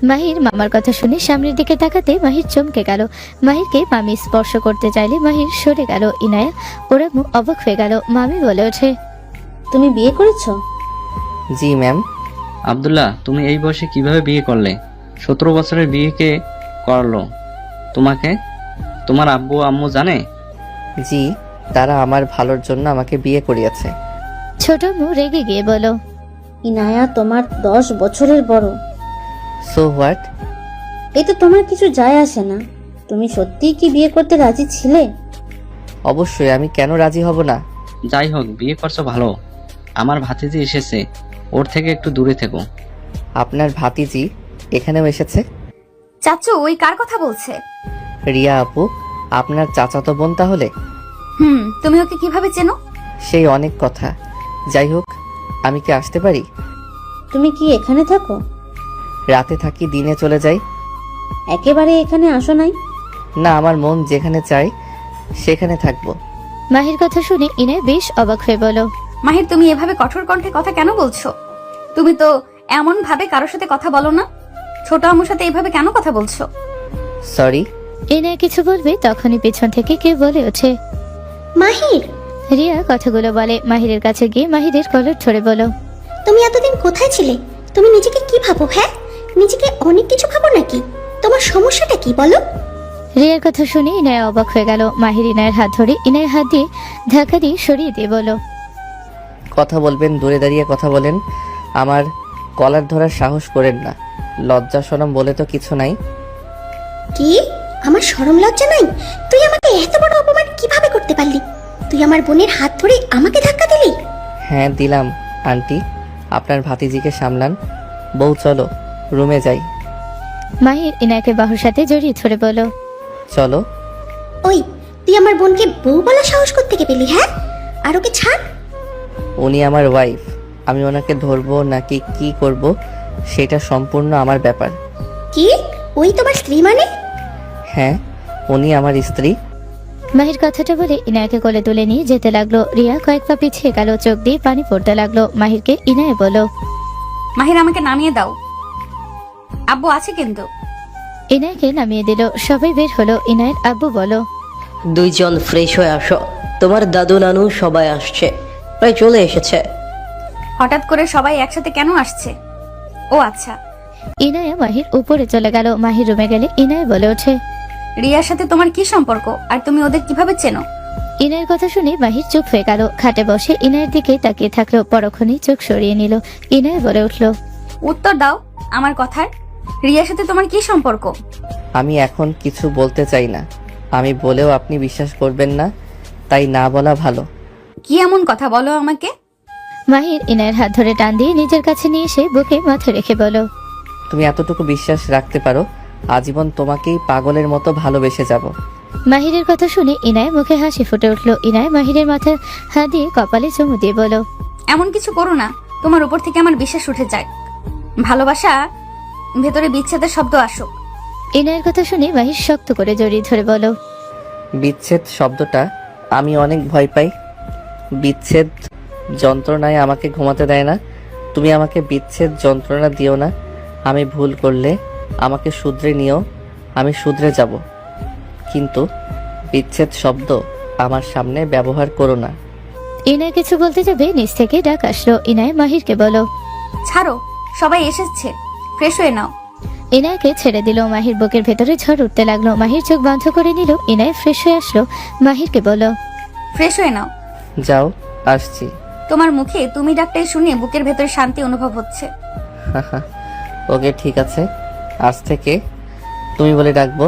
C: মাহির মামার কথা শুনে সামনের দিকে তাকাতে মাহির চমকে গেল। মাহিরকে মামি স্পর্শ করতে চাইলে মাহির সরে গেল। ইনায়া ওরা অবাক হয়ে গেল। মামি বলে ওঠে,
G: তুমি বিয়ে করেছো?
B: জি ম্যাম।
K: আব্দুল্লাহ, তুমি এই বয়সে কিভাবে বিয়ে করলে? 17 বছরের বিয়ে কে করলো তোমাকে? তোমার আব্বু আম্মু জানে?
B: জি, তারা আমার ভালোর জন্য আমাকে বিয়ে করিয়েছে।
C: ছোট আম্মু রেগে গিয়ে বলো,
G: ইনায়া তোমার 10 বছরের বড়।
B: So what?
G: এতে তোমার কিছু যায় আসে না। তুমি সত্যিই কি বিয়ে করতে রাজি ছিলে?
B: অবশ্যই, আমি কেন রাজি হব না?
K: যাই হোক, বিয়ে করছো ভালো। আমার ভাতিজি এসেছে, ওর থেকে একটু দূরে থেকো।
B: আপনার ভাতিজি এখানেও এসেছে?
A: চাচু ওই কার কথা বলছে?
B: রিয়া আপু, আপনার চাচাতো বোন তাহলে?
A: তুমি ওকে কিভাবে চেনো?
B: সেই অনেক কথা। যাই হোক, আমি কি আসতে পারি?
G: তুমি কি এখানে থাকো?
B: রাতে থাকি, দিনে চলে যাই।
G: একেবারে এখানে আসো নাই?
B: না, আমার মন যেখানে চায় সেখানে থাকবো।
C: মাহির কথা শুনে ইনায় বেশ অবাক হয়ে বলো,
A: মাহির, তুমি এভাবে কঠোর কণ্ঠে কথা কেন বলছো? তুমি তো এমন ভাবে কারোর সাথে কথা বলো না। ছোট আম্মুর সাথে এইভাবে কেন কথা বলছো?
B: সরি।
C: ইনায় কিছু বলবে তখনই পেছন থেকে কেউ বলে ওঠে,
I: মাহির,
C: রিয়া কথাগুলো বলে মাহিরের কাছে গিয়ে মাহিরের কলার ধরে বলো,
I: তুমি এতদিন কোথায় ছিলে? তুমি নিজেকে কি ভাবো? হ্যাঁ, নিজেকে অনেক কিছু ভাবো নাকি? তোমার সমস্যাটা কি বলো?
C: রিয়ার কথা শুনে ইনায় অবাক হয়ে গেল। মাহির ইনায়ের হাত ধরে ইনায়ের হাত দিয়ে ধাক্কা দিয়ে সরিয়ে দিয়ে বলো,
B: কথা বলবেন দূরে দাঁড়িয়ে কথা বলেন। আমার কলার ধরার সাহস করেন না। লজ্জা শরম বলে তো কিছু নাই।
I: কি? আমার শরম লজ্জা নাই? তুই আমাকে এত বড় অপমান কিভাবে করতে পারলি? তুই আমার বোনের হাত ধরে আমাকে ধাক্কা দিলি?
B: হ্যাঁ দিলাম। আন্টি, আপনার ভাতিজিকে সামলান। বউ চলো রুমে যাই।
C: মাহির ইনায়কে বাহুর সাথে জড়িয়ে ধরে বলো,
B: চলো।
I: ওই, তুই আমার বোনকে বউ বলা সাহস করতে পেলি? হ্যাঁ, আর ওকে ছাড়।
B: উনি আমার ওয়াইফ। আমি ওনাকে ধরবো নাকি কি করব সেটা সম্পূর্ণ আমার ব্যাপার।
I: কি? ওই তোমার স্ত্রী মানে?
B: হ্যাঁ, উনি আমার স্ত্রী।
C: মাহির কথাটা বলে ইনায়কে কোলে তুলে নিয়ে যেতে লাগলো। রিয়া কয়েক পা পিছিয়ে গেল, চোখ দিয়ে পানি পড়তে লাগলো। মাহিরকে ইনায় বলো,
A: মাহির, আমাকে নামিয়ে দাও। আব্বু আছে কিন্তু।
C: ইনায়কে নামিয়ে দিল। সবাই বের হলো। ইনায়ের আব্বু বলো,
J: দুইজন ফ্রেশ হয়ে আসো, তোমার দাদু নানু সবাই আসছে, প্রায় চলে এসেছে।
A: হঠাৎ করে সবাই একসাথে কেন আসছে? ও আচ্ছা।
C: ইনায়া মাহির উপরে চলে গেল। মাহির রুমে গেলে ইনায় বলে ওঠে,
A: রিয়ার সাথে তোমার কি সম্পর্ক আর তুমি ওদের কিভাবে চেনো?
C: ইনায়ের কথা শুনে মাহির চুপ হয়ে গেল। খাটে বসে ইনায়ের দিকে তাকিয়ে থাকলো। পরক্ষণেই চোখ সরিয়ে নিল। ইনায় বলে উঠলো,
A: উত্তর দাও আমার কথার। রিয়ার সাথে তোমার কি সম্পর্ক?
B: আমি এখন কিছু বলতে চাই না। আমি বলেও আপনি বিশ্বাস করবেন না, তাই না বলা ভালো।
A: কি এমন কথা বলো আমাকে?
C: মাহির ইনায়ের হাত ধরে টান দিয়ে নিজের কাছে নিয়ে এসে বুকে মাথা রেখে বলো,
B: তুমি এতটুকু বিশ্বাস রাখতে পারো, আজীবন তোমাকেই পাগলের মতো ভালোবেসে যাব।
C: মাহিরের কথা শুনে ইনায় মুখে হাসি ফুটে উঠলো। ইনায় মাহিরের মাথায় হাত দিয়ে কপালে চুমু দিয়ে বলো,
A: এমন কিছু করো না, তোমার উপর থেকে আমার বিশ্বাস উঠে যায়। ভালোবাসা ভেতরে বিচ্ছেদের শব্দ আসুক।
C: ইনায়ের কথা শুনে মাহির শক্ত করে জড়িয়ে ধরে বলো,
B: বিচ্ছেদ শব্দটা আমি অনেক ভয় পাই। বিচ্ছেদ যন্ত্রণায় আমাকে ঘুমাতে দেয় না। তুমি আমাকে বিচ্ছেদ যন্ত্রণা দিও না। আমি ভুল করলে আমাকে শুধরে নিও, আমি শুধরে যাব, কিন্তু বিচ্ছেদ শব্দ আমার সামনে ব্যবহার করো না।
C: ইনায় কিছু বলতে যাবে, নিচ থেকে ডাক আসলো। ইনায় মাহিরকে বলো,
A: ছাড়ো, সবাই এসেছে, ফ্রেশ হয়ে নাও।
C: ইনায়কে ছেড়ে দিল। মাহির বুকের ভেতরে ঝড় উঠতে লাগলো। মাহির চোখ বন্ধ করে নিল। ইনায় ফ্রেশ হয়ে আসলো। মাহিরকে বলো,
A: ফ্রেশ হয়ে নাও।
B: যাও, আসছি।
A: তোমার মুখে তুমি ডাকটাই শুনে বুকের ভেতরে শান্তি অনুভব হচ্ছে।
B: ওকে ঠিক আছে, আজ থেকে তুমি বলে ডাকবো।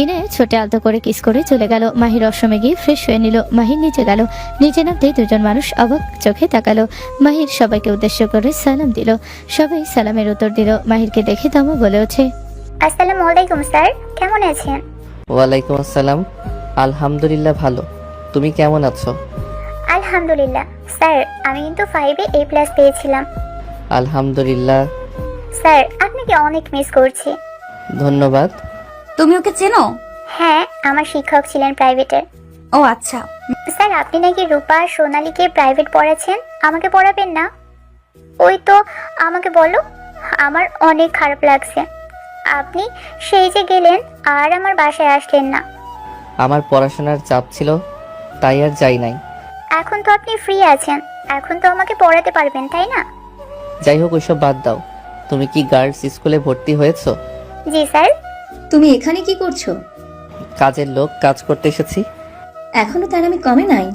C: ইনায় ছোটে আলতো করে কিস করে চলে গেল। মাহির অসমে গিয়ে ফ্রেশ হয়ে নিল। মাহির নিচে গেল। নিচে নামতে দুজন মানুষ অবাক চোখে তাকালো। মাহির সবাইকে উদ্দেশ্য করে সালাম দিল। সবাই সালামের উত্তর দিল। মাহিরকে দেখে তামু বলে ওঠে,
I: আসসালামু আলাইকুম স্যার, কেমন আছেন?
B: ওয়ালাইকুম আসসালাম। আলহামদুলিল্লাহ ভালো। তুমি কেমন আছো?
I: আলহামদুলিল্লাহ স্যার, আমি কিন্তু 5-এ A+ পেয়েছিলাম।
B: আলহামদুলিল্লাহ।
I: স্যার, আপনাকে অনেক মিস করছি।
B: ধন্যবাদ।
A: তুমি ওকে চেনো?
I: হ্যাঁ, আমার শিক্ষক ছিলেন প্রাইভেটের।
A: ও আচ্ছা।
I: স্যার, আপনি নাকি রূপা আর সোনালীকে প্রাইভেট পড়াচ্ছেন, আমাকে পড়াবেন না? ওই তো, আমাকে বলো। আমার অনেক খারাপ লাগছে, আপনি সেই যে গেলেন আর আমার বাসায় আসলেন না।
B: আমার পড়াশোনার চাপ ছিল, তাই আর যাই নাই।
I: এখন তো আপনি ফ্রি আছেন, এখন তো আমাকে পড়াতে পারবেন, তাই না?
B: যাই হোক, ওইসব বাদ দাও। তুমি কি গার্লস স্কুলে ভর্তি হয়েছো?
I: জি স্যার।
L: তুমি এখানে কি করছো?
B: কাজের লোক, কাজ করতে এসেছি।
L: এখনো তার আমি কমে নাই,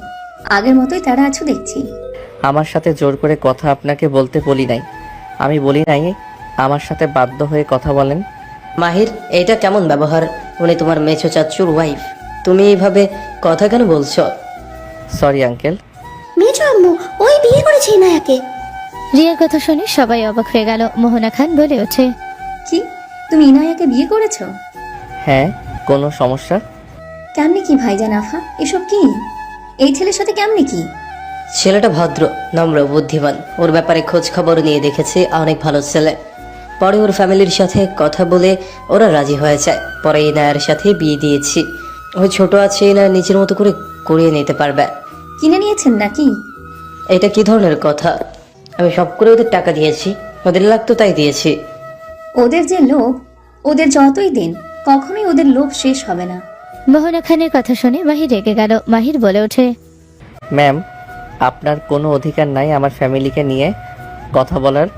L: আগের মতোই তারা আছো দেখছি।
B: আমার সাথে জোর করে কথা আপনাকে বলতে বলি নাই। আমি বলি নাই আমার সাথে বাধ্য হয়ে কথা বলেন।
J: মাহির, এটা কেমন ব্যবহার? উনি তোমার মেছো চাচ্চুর ওয়াইফ, তুমি এইভাবে কথা কেন বলছো?
B: Sorry uncle.
G: মেজো আম্মু ওই বিয়ে করেছে ইনায়াকে।
C: রিয়ার কথা শুনে সবাই অবাক হয়ে গেল। মোহনা খান বলে ওঠে,
L: কি তুমি ইনায়াকে বিয়ে করেছো?
B: হ্যাঁ, কোনো সমস্যা?
L: কেমনে কি ভাইজান আফা, এসব কি? এই ছেলের সাথে কেমনে কি?
J: ছেলেটা ভদ্র, নম্র, বুদ্ধিমান। ওর ব্যাপারে খোঁজ খবর নিয়ে দেখেছি, অনেক ভালো ছেলে। পরে ওর ফ্যামিলির সাথে কথা বলে ওরা রাজি হয়েছে। পরে ইনায়ের সাথে বিয়ে দিয়েছি। ওই ছোট আছে, ইনায় নিজের মতো করে করিয়ে নিতে পারবে।
L: কিনে নিয়েছেন নাকি?
J: এটা কি ধরনের কথা? আমি সব করে ওদের টাকা দিয়েছি, ওদের লাগতো তাই দিয়েছি।
L: ওদের যে লোভ, ওদের যতই দিন কখনোই ওদের লোভ শেষ হবে না।
C: মোহনা খানের কথা শুনে মাহির রেগে গেল। মাহির বলে ওঠে,
B: ম্যাম, আপনার কোনো অধিকার নাই আমার ফ্যামিলিকে নিয়ে কথা বলার।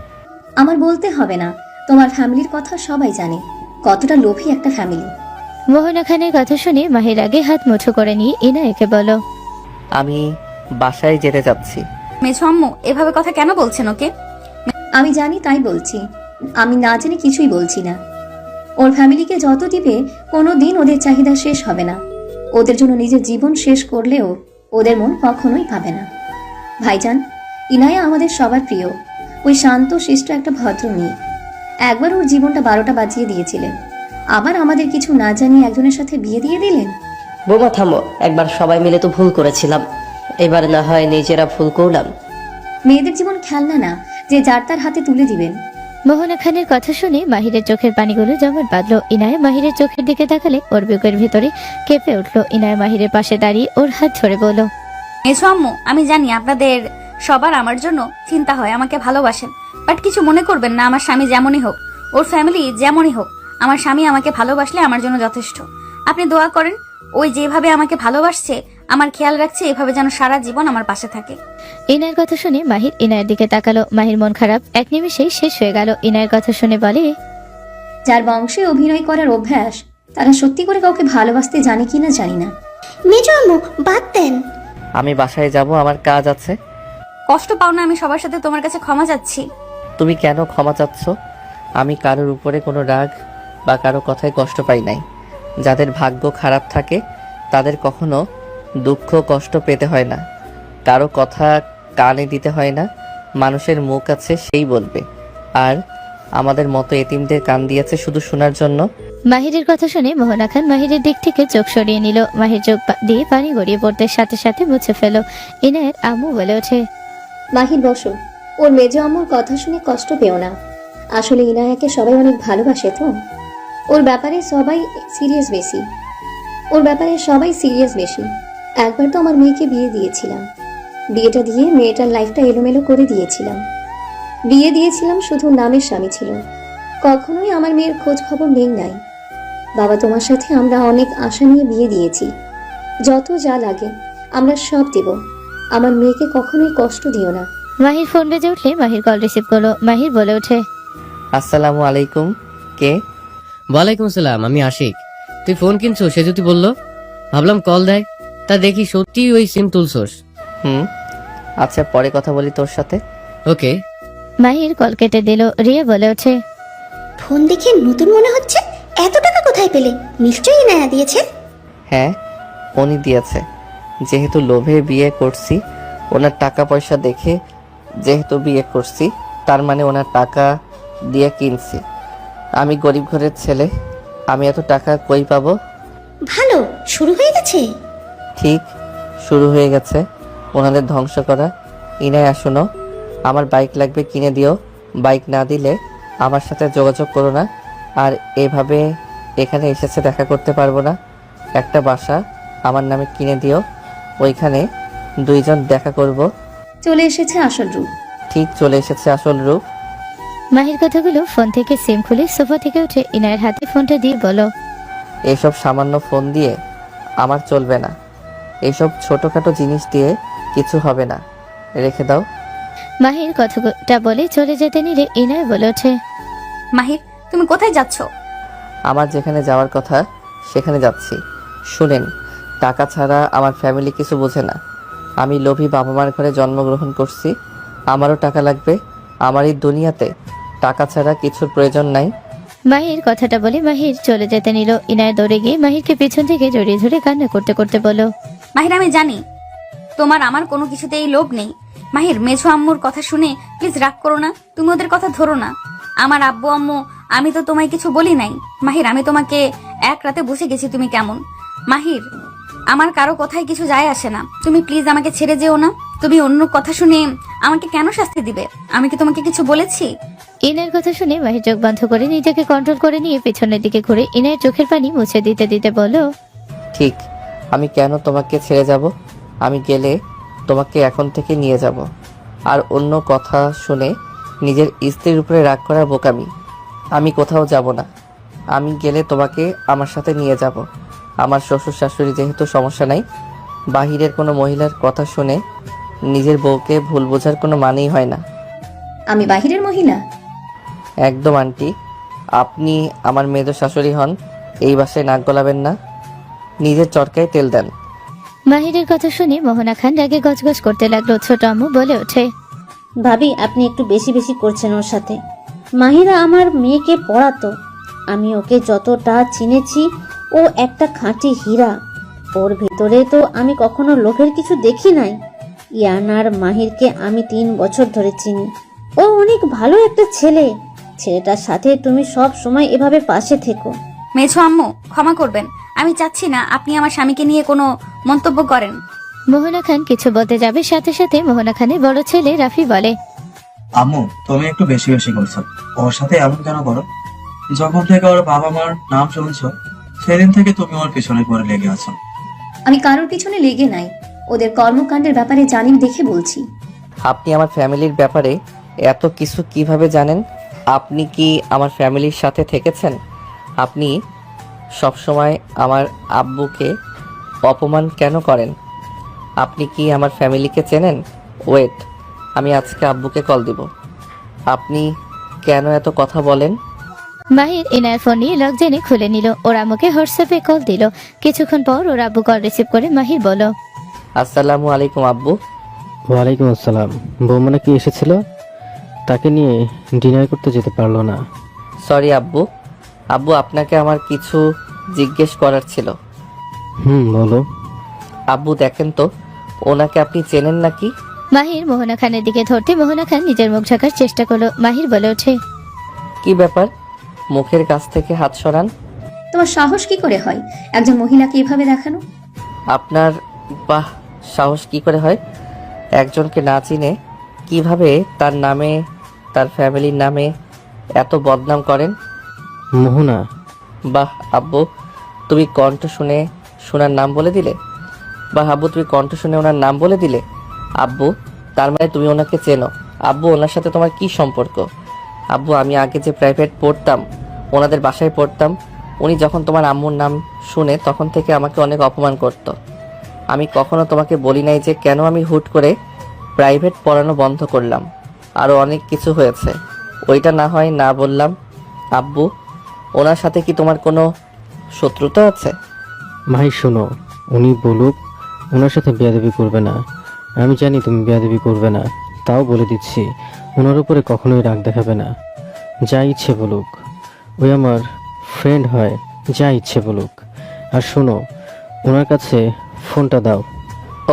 L: আমার বলতে হবে না, তোমার ফ্যামিলির কথা সবাই জানে কতটা লোভী একটা ফ্যামিলি।
C: মোহনা খানের কথা শুনে মাহির আগে হাত মুঠো করে নিয়ে ইনায়াকে বলো,
B: আমি বাসায় যেতে চাচ্ছি।
A: মেঝো আম্মু এভাবে কথা কেন বলছেন ওকে?
L: আমি জানি তাই বলছি, আমি না জেনে কিছুই বলছি না। ওর ফ্যামিলিকে যত দিবে কোনো দিন ওদের চাহিদা শেষ হবে না। ওদের জন্য নিজের জীবন শেষ করলেও ওদের মন কখনোই পাবে না। ভাইজান, ইনায়া আমাদের সবার প্রিয়। ওই শান্ত শিষ্ট একটা ভদ্র মেয়ে। একবার ওর জীবনটা 12টা বাজিয়ে দিয়েছিলেন, আবার আমাদের কিছু না জানিয়ে একজনের সাথে বিয়ে দিয়ে দিলেন।
J: বোমা থামো, একবার সবাই মিলে তো ভুল করেছিলাম, এবার না হয় নিজেরা ভুল করলাম।
L: মেয়েদের জীবন খেলনা না যে যার তার হাতে তুলে দিবেন।
C: মোহনা খানের কথা শুনে মাহিরের চোখের পানিগুলো জমাট বাঁধলো। ইনায়া মাহিরের চোখের দিকে তাকালে ওর বুকের ভিতরে কেঁপে উঠলো। ইনায়া মাহিরের পাশে দাঁড়িয়ে ওর হাত ধরে বলল,
A: মেঝো আম্মু, আমি জানি আপনাদের সবার আমার জন্য চিন্তা হয়, আমাকে ভালোবাসেন, বাট কিছু মনে করবেন না। আমার স্বামী যেমনই হোক, ওর ফ্যামিলি যেমনই হোক, আমার স্বামী আমাকে ভালোবাসলে আমার জন্য যথেষ্ট। আপনি দোয়া করেন, ওই যেভাবে আমাকে ভালোবাসছে, আমার খেয়াল রাখছে, এভাবে যেন সারা জীবন আমার পাশে থাকে।
C: ইনায়ের কথা শুনে মাহির ইনায়ের দিকে তাকালো। মাহির মন খারাপ এক নিমেষেই শেষ হয়ে গেল। ইনায়ের কথা শুনে বলে,
L: যার বংশে অভিনয় করার অভ্যাস, তারা সত্যি করে কাউকে ভালোবাসতে জানে কিনা জানি না।
G: মেজো আম্মু বাদ দেন।
B: আমি বাসায় যাব, আমার কাজ আছে।
A: কষ্ট পাও না, আমি সবার সাথে তোমার কাছে ক্ষমা চাচ্ছি।
B: তুমি কেন ক্ষমা চাচ্ছ? আমি কারোর উপরে কোনো রাগ বা কারো কথায় কষ্ট পাই নাই। যাদের ভাগ্য খারাপ থাকে তাদের কখনো দুঃখ কষ্ট পেতে হয় না, কারো কথা কানে দিতে হয় না। মানুষের মুখ আছে, সেই বলবে। আর আমাদের মতো এতিমদের কান দিয়েছে শুধু শোনার জন্য।
C: মাহিরের কথা শুনে মোহনা খান মাহিরের দিক থেকে চোখ সরিয়ে নিল। মাহির চোখ দিয়ে পানি গড়িয়ে পড়তে সাথে সাথে মুছে ফেল। ইনায়ের আম্মু বলে ওঠে,
L: মাহির বসো, ওর মেজো আম্মুর কথা শুনে কষ্ট পেও না। আসলে ইনায়াকে সবাই অনেক ভালোবাসে তো, ওর ব্যাপারে সবাই সিরিয়াস বেশি। একবার তো আমার মেয়েকে বিয়ে দিয়েছিলাম, বিয়েটা দিয়ে মেয়েটার লাইফটা এলোমেলো করে দিয়েছিলাম। বিয়ে দিয়েছিলাম শুধু নামের স্বামী ছিল, কখনোই আমার মেয়ের খোঁজ খবর নেই নাই। বাবা, তোমার সাথে আমরা অনেক আশা নিয়ে বিয়ে দিয়েছি, যত যা লাগে আমরা সব দেব। আমার মেয়েকে কখনোই কষ্ট দিও না।
C: মাহির ফোন বেজে উঠলে মাহির কল রিসিভ করলো। মাহির বলে ওঠে,
B: আসসালামু আলাইকুম। কে?
F: ওয়ালাইকুম আসসালাম, আমি আশিক। তুই ফোন কিনছো সে যদি বললো, ভাবলাম কল দেয়, তা দেখি সত্যি ওই সিম তুলছোস।
B: আচ্ছা, পরে কথা বলি তোর সাথে।
F: ওকে।
C: মাহির কল কেটে দিল। রিয়া বলে ওঠে,
G: ফোন দেখে নতুন মনে হচ্ছে। এত টাকা কোথায় পেলে? নিশ্চয়ই ইনায়া দিয়েছে।
B: হ্যাঁ, উনি দিয়েছে। যেহেতু লোভে বিয়ে করছি, ওনার টাকা পয়সা দেখে যেহেতু বিয়ে করছি, তার মানে ওনার টাকা দিয়ে কিনছি। আমি গরিব ঘরের ছেলে, আমি এত টাকা কই পাবো?
G: ভালো, শুরু হয়ে গেছে।
B: ঠিক শুরু হয়ে গেছে ওনাদের ধ্বংস করা। ইনায়া, শোনো, আমার বাইক লাগবে, কিনে দিও। বাইক না দিলে আমার সাথে যোগাযোগ করো না। আর এভাবে এখানে এসেছে দেখা করতে পারবো না। একটা বাসা আমার নামে কিনে দিও, ওইখানে দুইজন দেখা করব।
L: চলে এসেছে আসল রূপ।
B: ঠিক চলে এসেছে আসল রূপ।
C: মাহির কথাগুলো ফোন থেকে সিম খুলে সোফা থেকে উঠে ইনায়ের হাতে ফোনটা দিয়ে বলো,
B: এসব সামান্য ফোন দিয়ে আমার চলবে না। এইসব ছোটখাটো জিনিস দিয়ে কিছু হবে না, রেখে দাও।
C: মাহির কথাটা বলে চলে যেতে নিলে ইনায় বলে ওঠে,
A: মাহির, তুমি কোথায় যাচ্ছ?
B: আমার যেখানে যাওয়ার কথা সেখানে যাচ্ছি। শুনেন, টাকা ছাড়া আমার ফ্যামিলি কিছু বোঝে না। আমি লোভী বাবা মার ঘরে জন্মগ্রহণ করছি, আমারও টাকা লাগবে। আমার এই দুনিয়াতে টাকা ছাড়া কিছুর প্রয়োজন নাই।
C: মাহির কথাটা বলে মাহির চলে যেতে নিল। ইনায়া দৌড়ে গিয়ে মাহিরকে পিছন থেকে জড়িয়ে ধরে কান্না করতে করতে বলল,
A: মাহির, আমি জানি তোমার আমার কোনো কিছুতেই লোভ নেই। মাহির, মেঝো আম্মুর কথা শুনে প্লিজ রাগ করো না, তুমি ওদের কথা ধরো না। আমার আব্বু আম্মু, আমি তো তোমায় কিছু বলি নাই। মাহির, আমি তোমাকে এক রাতে বুঝে গেছি তুমি কেমন। মাহির, আমার কারো কথায় কিছু যায় আসে না, তুমি প্লিজ আমাকে ছেড়ে যেও না। তুমি অন্য কথা শুনে আমাকে কেন শাস্তি দিবে? আমি কি তোমাকে কিছু বলেছি?
C: ইনার কথা শুনে মাহির চোখ বন্ধ করে নিজেকে কন্ট্রোল করে নিয়ে পেছনের দিকে ঘুরে ইনার চোখের পানি মুছে দিতে দিতে বলল,
B: ঠিক, আমি কেন তোমাকে ছেড়ে যাব? আমি গেলে তোমাকে এখন থেকে নিয়ে যাব। আর অন্য কথা শুনে নিজের স্ত্রীর উপরে রাগ করা বোকামি। আমি কোথাও যাব না। আমি গেলে তোমাকে আমার সাথে নিয়ে যাব। আমার শ্বশুর শাশুড়ি যেহেতু সমস্যা নাই, বাহিরের কোনো মহিলার কথা শুনে নিজের বউকে ভুল বোঝার কোনো মানেই হয় না।
L: আমি বাহিরের মহিলা?
B: একদম আন্টি, আপনি আমার মেজ শাশুড়ি হন, এই বাসায় নাক গলাবেন না, নিজের চরকায় তেল দেন।
C: মাহিরের কথা শুনে মোহনা খান রাগে গজগজ করতে লাগলো। ছোট আম্মু বলে ওঠে,
G: ভাবি আপনি একটু বেশি বেশি করছেন ওর সাথে। মাহিরা আমার মেয়েকে পড়াতো, আমি ওকে যতটা চিনেছি ও একটা খাঁটি হীরা। ওর ভেতরে তো আমি কখনো লোভের কিছু দেখি নাই। ইয়ানার মাহিরকে আমি 3 বছর ধরে চিনি। ও অনেক ভালো একটা ছেলে। ছেলেটার সাথে তুমি সব সময় এভাবে পাশে থেকো।
A: মেঝো আম্মু, ক্ষমা করবেন, আমি চাচ্ছি না আপনি আমার স্বামীকে নিয়ে কোনো মন্তব্য করেন।
C: মোহনা খান কিছু বলতে যাবে, সাথে সাথে মোহনা খানের বড় ছেলে রাফি বলে,
M: আম্মু, তুমি একটু বেশি বেশি করছো। ওর সাথে এমন কেন করো? যখন থেকে ওর বাবা মার নাম শুনছো সেদিন থেকে তুমি ওর পিছনে পড়ে লেগে আছো।
L: আমি কারোর পিছনে লেগে নাই, ওদের কর্মকাণ্ডের ব্যাপারে জানি দেখে বলছি।
B: আপনি আমার ফ্যামিলির ব্যাপারে এত কিছু কিভাবে জানেন? আপনি কি আমার ফ্যামিলির সাথে থেকেছেন? আপনি সবসময় আমার আব্বুকে অপমান কেন করেন? আপনি কি আমার ফ্যামিলিকে চেনেন? ওয়েট, আমি আজকে আব্বুকে কল দিব। আপনি কেন এত কথা বলেন?
C: মাহির ইনার ফোন নিয়ে লক জেনে খুলে নিল। ওর আম্মুকে হোয়াটসঅ্যাপে কল দিল। কিছুক্ষণ পর ওর আব্বু কল রিসিভ করে মাহির বলল,
B: আসসালামু আলাইকুম আব্বু।
H: ওয়ালাইকুম আসসালাম। বৌমা নাকি এসেছিল, তাকে নিয়ে ডিনার করতে যেতে পারলো না।
B: সরি আব্বু। আব্বু, আপনাকে আমার কিছু জিজ্ঞেস করার ছিল।
H: বলো।
B: আব্বু দেখেন তো, ওনাকে আপনি চেনেন নাকি?
C: মাহির মোহনা খানের দিকে ধরতে মোহনা খান নিজের মুখ ঢাকার চেষ্টা করলো। মাহির বলে ওঠে,
B: কি ব্যাপার? মুখের কাছ থেকে হাত সরান।
L: তোমার সাহস কি করে হয় একজন মহিলাকে এভাবে দেখানো?
B: আপনার বাহ, সাহস কি করে হয়? একজনকে না চিনে কিভাবে তার নামে, তার ফ্যামিলির নামে এত বদনাম করেন?
H: মোহনা।
B: বাহ আব্বু, তুমি কণ্ঠ শুনে শোনার নাম বলে দিলে। বাহ আব্বু, তুমি কণ্ঠ শুনে ওনার নাম বলে দিলে। আব্বু, তার মানে তুমি ওনাকে চেনো। আব্বু, ওনার সাথে তোমার কি সম্পর্ক? আব্বু, আমি আগে যে প্রাইভেট পড়তাম, ওনাদের বাসায় পড়তাম, উনি যখন তোমার আম্মুর নাম শুনে তখন থেকে আমাকে অনেক অপমান করতো। আমি কখনো তোমাকে বলি নাই যে কেন আমি হুট করে প্রাইভেট পড়ানো বন্ধ করলাম। আরও অনেক কিছু হয়েছে, ওইটা না হয় না বললাম। আব্বু, ওনার সাথে কি তোমার কোনো শত্রুতা আছে?
H: মাহির শোনো, উনি বলুক, ওনার সাথে বেয়াদবি করবে না। আমি জানি তুমি বেয়াদবি করবে না, তাও বলে দিচ্ছি, ওনার উপরে কখনোই রাগ দেখাবে না। যা ইচ্ছে বলুক, ওই আমার ফ্রেন্ড হয়, যা ইচ্ছে বলুক। আর শোনো, ওনার কাছে ফোনটা দাও।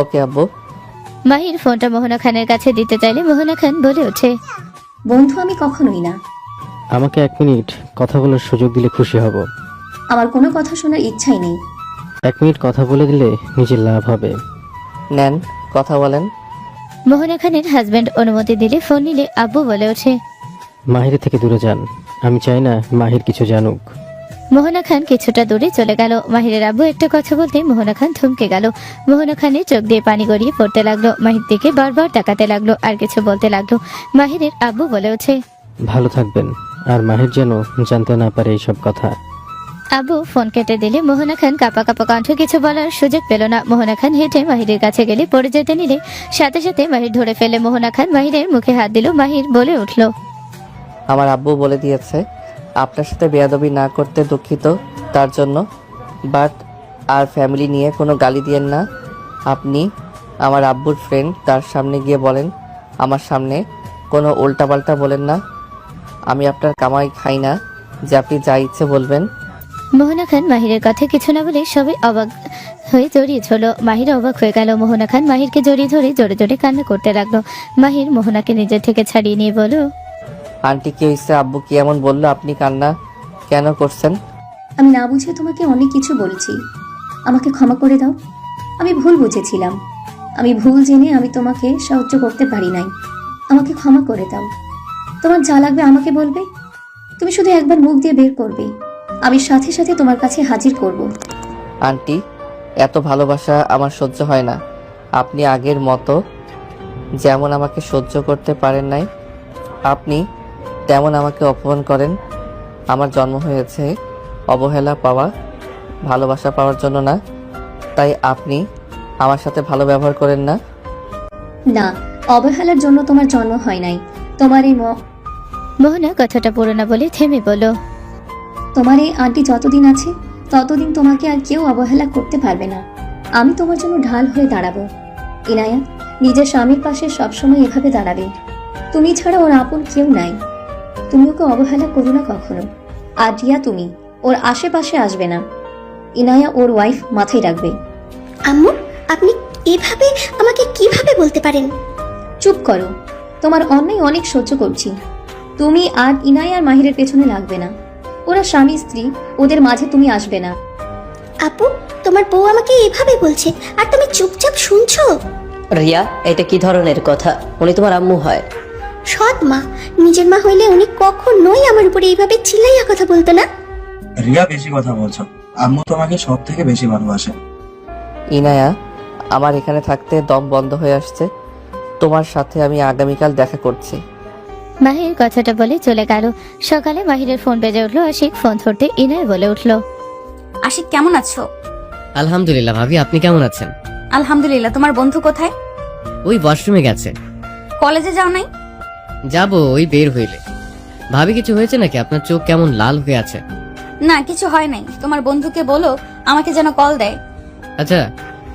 B: ওকে আব্বু।
C: মাহির ফোনটা মোহনা খানের কাছে দিতে চাইলে মোহনা খান বলে ওঠে,
L: বন্ধু আমি কখনোই না।
H: আমাকে 1 মিনিট কথা বলার সুযোগ দিলে খুশি হব।
L: আমার কোনো কথা শোনার ইচ্ছাই নেই।
H: 1 মিনিট কথা বলে দিলে নিজের লাভ হবে।
B: নেন, কথা বলেন।
C: মোহনা খানের হাজবেন্ড অনুমতি দিলে ফোন নিলে আব্বু বলে ওঠে,
H: মাহিরের থেকে দূরে যান, আমি চাই না মাহির কিছু জানুক।
C: মোহনা খান কিছুটা দূরে চলে গেল। মাহিরের আব্বু একটা কথা বলতে মোহনা খান থমকে গেল। মোহনা খানের চোখ দিয়ে পানি গড়িয়ে পড়তে লাগলো। মাহির দিকে বারবার তাকাতে লাগলো আর কিছু বলতে লাগলো। মাহিরের আব্বু বলে ওঠে,
H: ভালো থাকবেন, আর মাহির যেন জানতে না পারে এইসব কথা।
C: আব্বু ফোন কেটে দিলে মোহনা খান কাঁপা কাঁপা কণ্ঠ কিছু বলার সুযোগ পেল না। মোহনা খান হেঁটে মাহিরের কাছে গেলে পড়ে যেতে নিলে সাথে সাথে মাহির ধরে ফেলে মোহনা খান মাহিরের মুখে হাত দিল। মাহির বলে উঠল,
B: আমার আব্বু বলে দিয়েছে আপনার সাথে বেয়াদবি না করতে, দুঃখিত তার জন্য। বাট আর ফ্যামিলি নিয়ে কোনো গালি দিয়েন না। আপনি আমার আব্বুর ফ্রেন্ড, তার সামনে গিয়ে বলেন আমার সামনে কোনো উল্টাপাল্টা বলেন না। আমি আপনার কামাই খাই না যে আপনি যা ইচ্ছে বলবেন।
C: মোহনা খান মাহিরের কথা কিছু না বলে সবাই অবাক হয়ে জড়িয়ে ধরল। মাহির অবাক হয়ে গেল। মোহনা খান মাহিরকে জড়িয়ে ধরে জোরে জোরে কান্না করতে লাগলো। মাহির মোহনাকে নিজের থেকে ছাড়িয়ে নিয়ে বলল,
B: আন্টি কি হয়েছে? আব্বু কি এমন বললো? আপনি কান্না কেন করছেন?
L: আমি না বুঝে তোমাকে অনেক কিছু বলছি, আমাকে ক্ষমা করে দাও। আমি ভুল বুঝেছিলাম, আমি ভুল জেনে আমি তোমাকে সাহায্য করতে পারি নাই। আমাকে ক্ষমা করে দাও। তোমার যা লাগবে আমাকে বলবে, তুমি শুধু একবার মুখ দিয়ে বের করবে, আমি সাথে সাথে তোমার কাছে হাজির করব।
B: আন্টি, এত ভালোবাসা আমার সহ্য হয় না। আপনি আগের মতো যেমন আমাকে সহ্য করতে পারেন নাই, আপনি তেমন আমাকে অপমান করেন। আমার জন্ম হয়েছে অবহেলা পাওয়া, ভালোবাসা পাওয়ার জন্য না। তাই আপনি আমার সাথে ভালো ব্যবহার করেন না।
L: না, অবহেলার জন্য তোমার জন্ম হয় নাই। তোমার এই
C: মোহনা কথাটা পুরো না বলে থেমে বলল,
L: তোমার এই আন্টি যতদিন আছে ততদিন তোমাকে আর কেউ অবহেলা করতে পারবে না। আমি তোমার জন্য ঢাল হয়ে দাঁড়াবো। ইনায়াত নিজের স্বামীর পাশে সবসময় এভাবে দাঁড়াবে। তুমি ছাড়া ওর আপন কেউ নাই। তুমি ওকে অবহেলা করো না কখনো। আর রিয়া, তুমি ওর আশেপাশে আসবে না। ইনায়া ওর ওয়াইফ, মাথায় রাখবে।
E: আম্মু, আপনি এভাবে আমাকে কিভাবে বলতে পারেন?
L: চুপ করো, তোমার অন্যায় অনেক সহ্য করছি। তুমি আর ইনায়া আর মাহিরের পেছনে লাগবে না। ওরা স্বামী স্ত্রী, ওদের মাঝে তুমি আসবে না।
E: আপু, তোমার বউ আমাকে এভাবে বলছে আর তুমি চুপচাপ শুনছো?
J: রিয়া, এটা কি ধরনের কথা? উনি তোমার আম্মু হয়।
E: সৎ মা, নিজের মা হইলে উনি কখনোই আমার উপরে এইভাবে চিল্লাইয়া কথা বলতো না।
M: রিয়া, বেশি কথা বলছো। আম্মু তোমাকে সব থেকে বেশি ভালোবাসে।
B: ইনায়া, আমার এখানে থাকতে দম বন্ধ হয়ে আসছে। তোমার সাথে আমি আগামীকাল দেখা করছি।
C: মাহির কথাটা বলে চলে গেল। সকালে মাহিরের ফোন বেজে উঠলো। আশিক ফোন ধরতে ইনায় বলে উঠলো,
A: আশিক কেমন আছো?
F: আলহামদুলিল্লাহ ভাবি, আপনি কেমন আছেন?
A: আলহামদুলিল্লাহ। তোমার বন্ধু কোথায়?
F: ওই ওয়াশরুমে গেছে।
A: কলেজে যাও নাই?
F: যাবো ওই বের হইলে। ভাবি, কিছু হয়েছে নাকি? আপনার চোখ কেমন লাল হয়ে আছে?
A: না, কিছু হয় নাই। তোমার বন্ধুকে বলো আমাকে যেন কল দেয়।
F: আচ্ছা,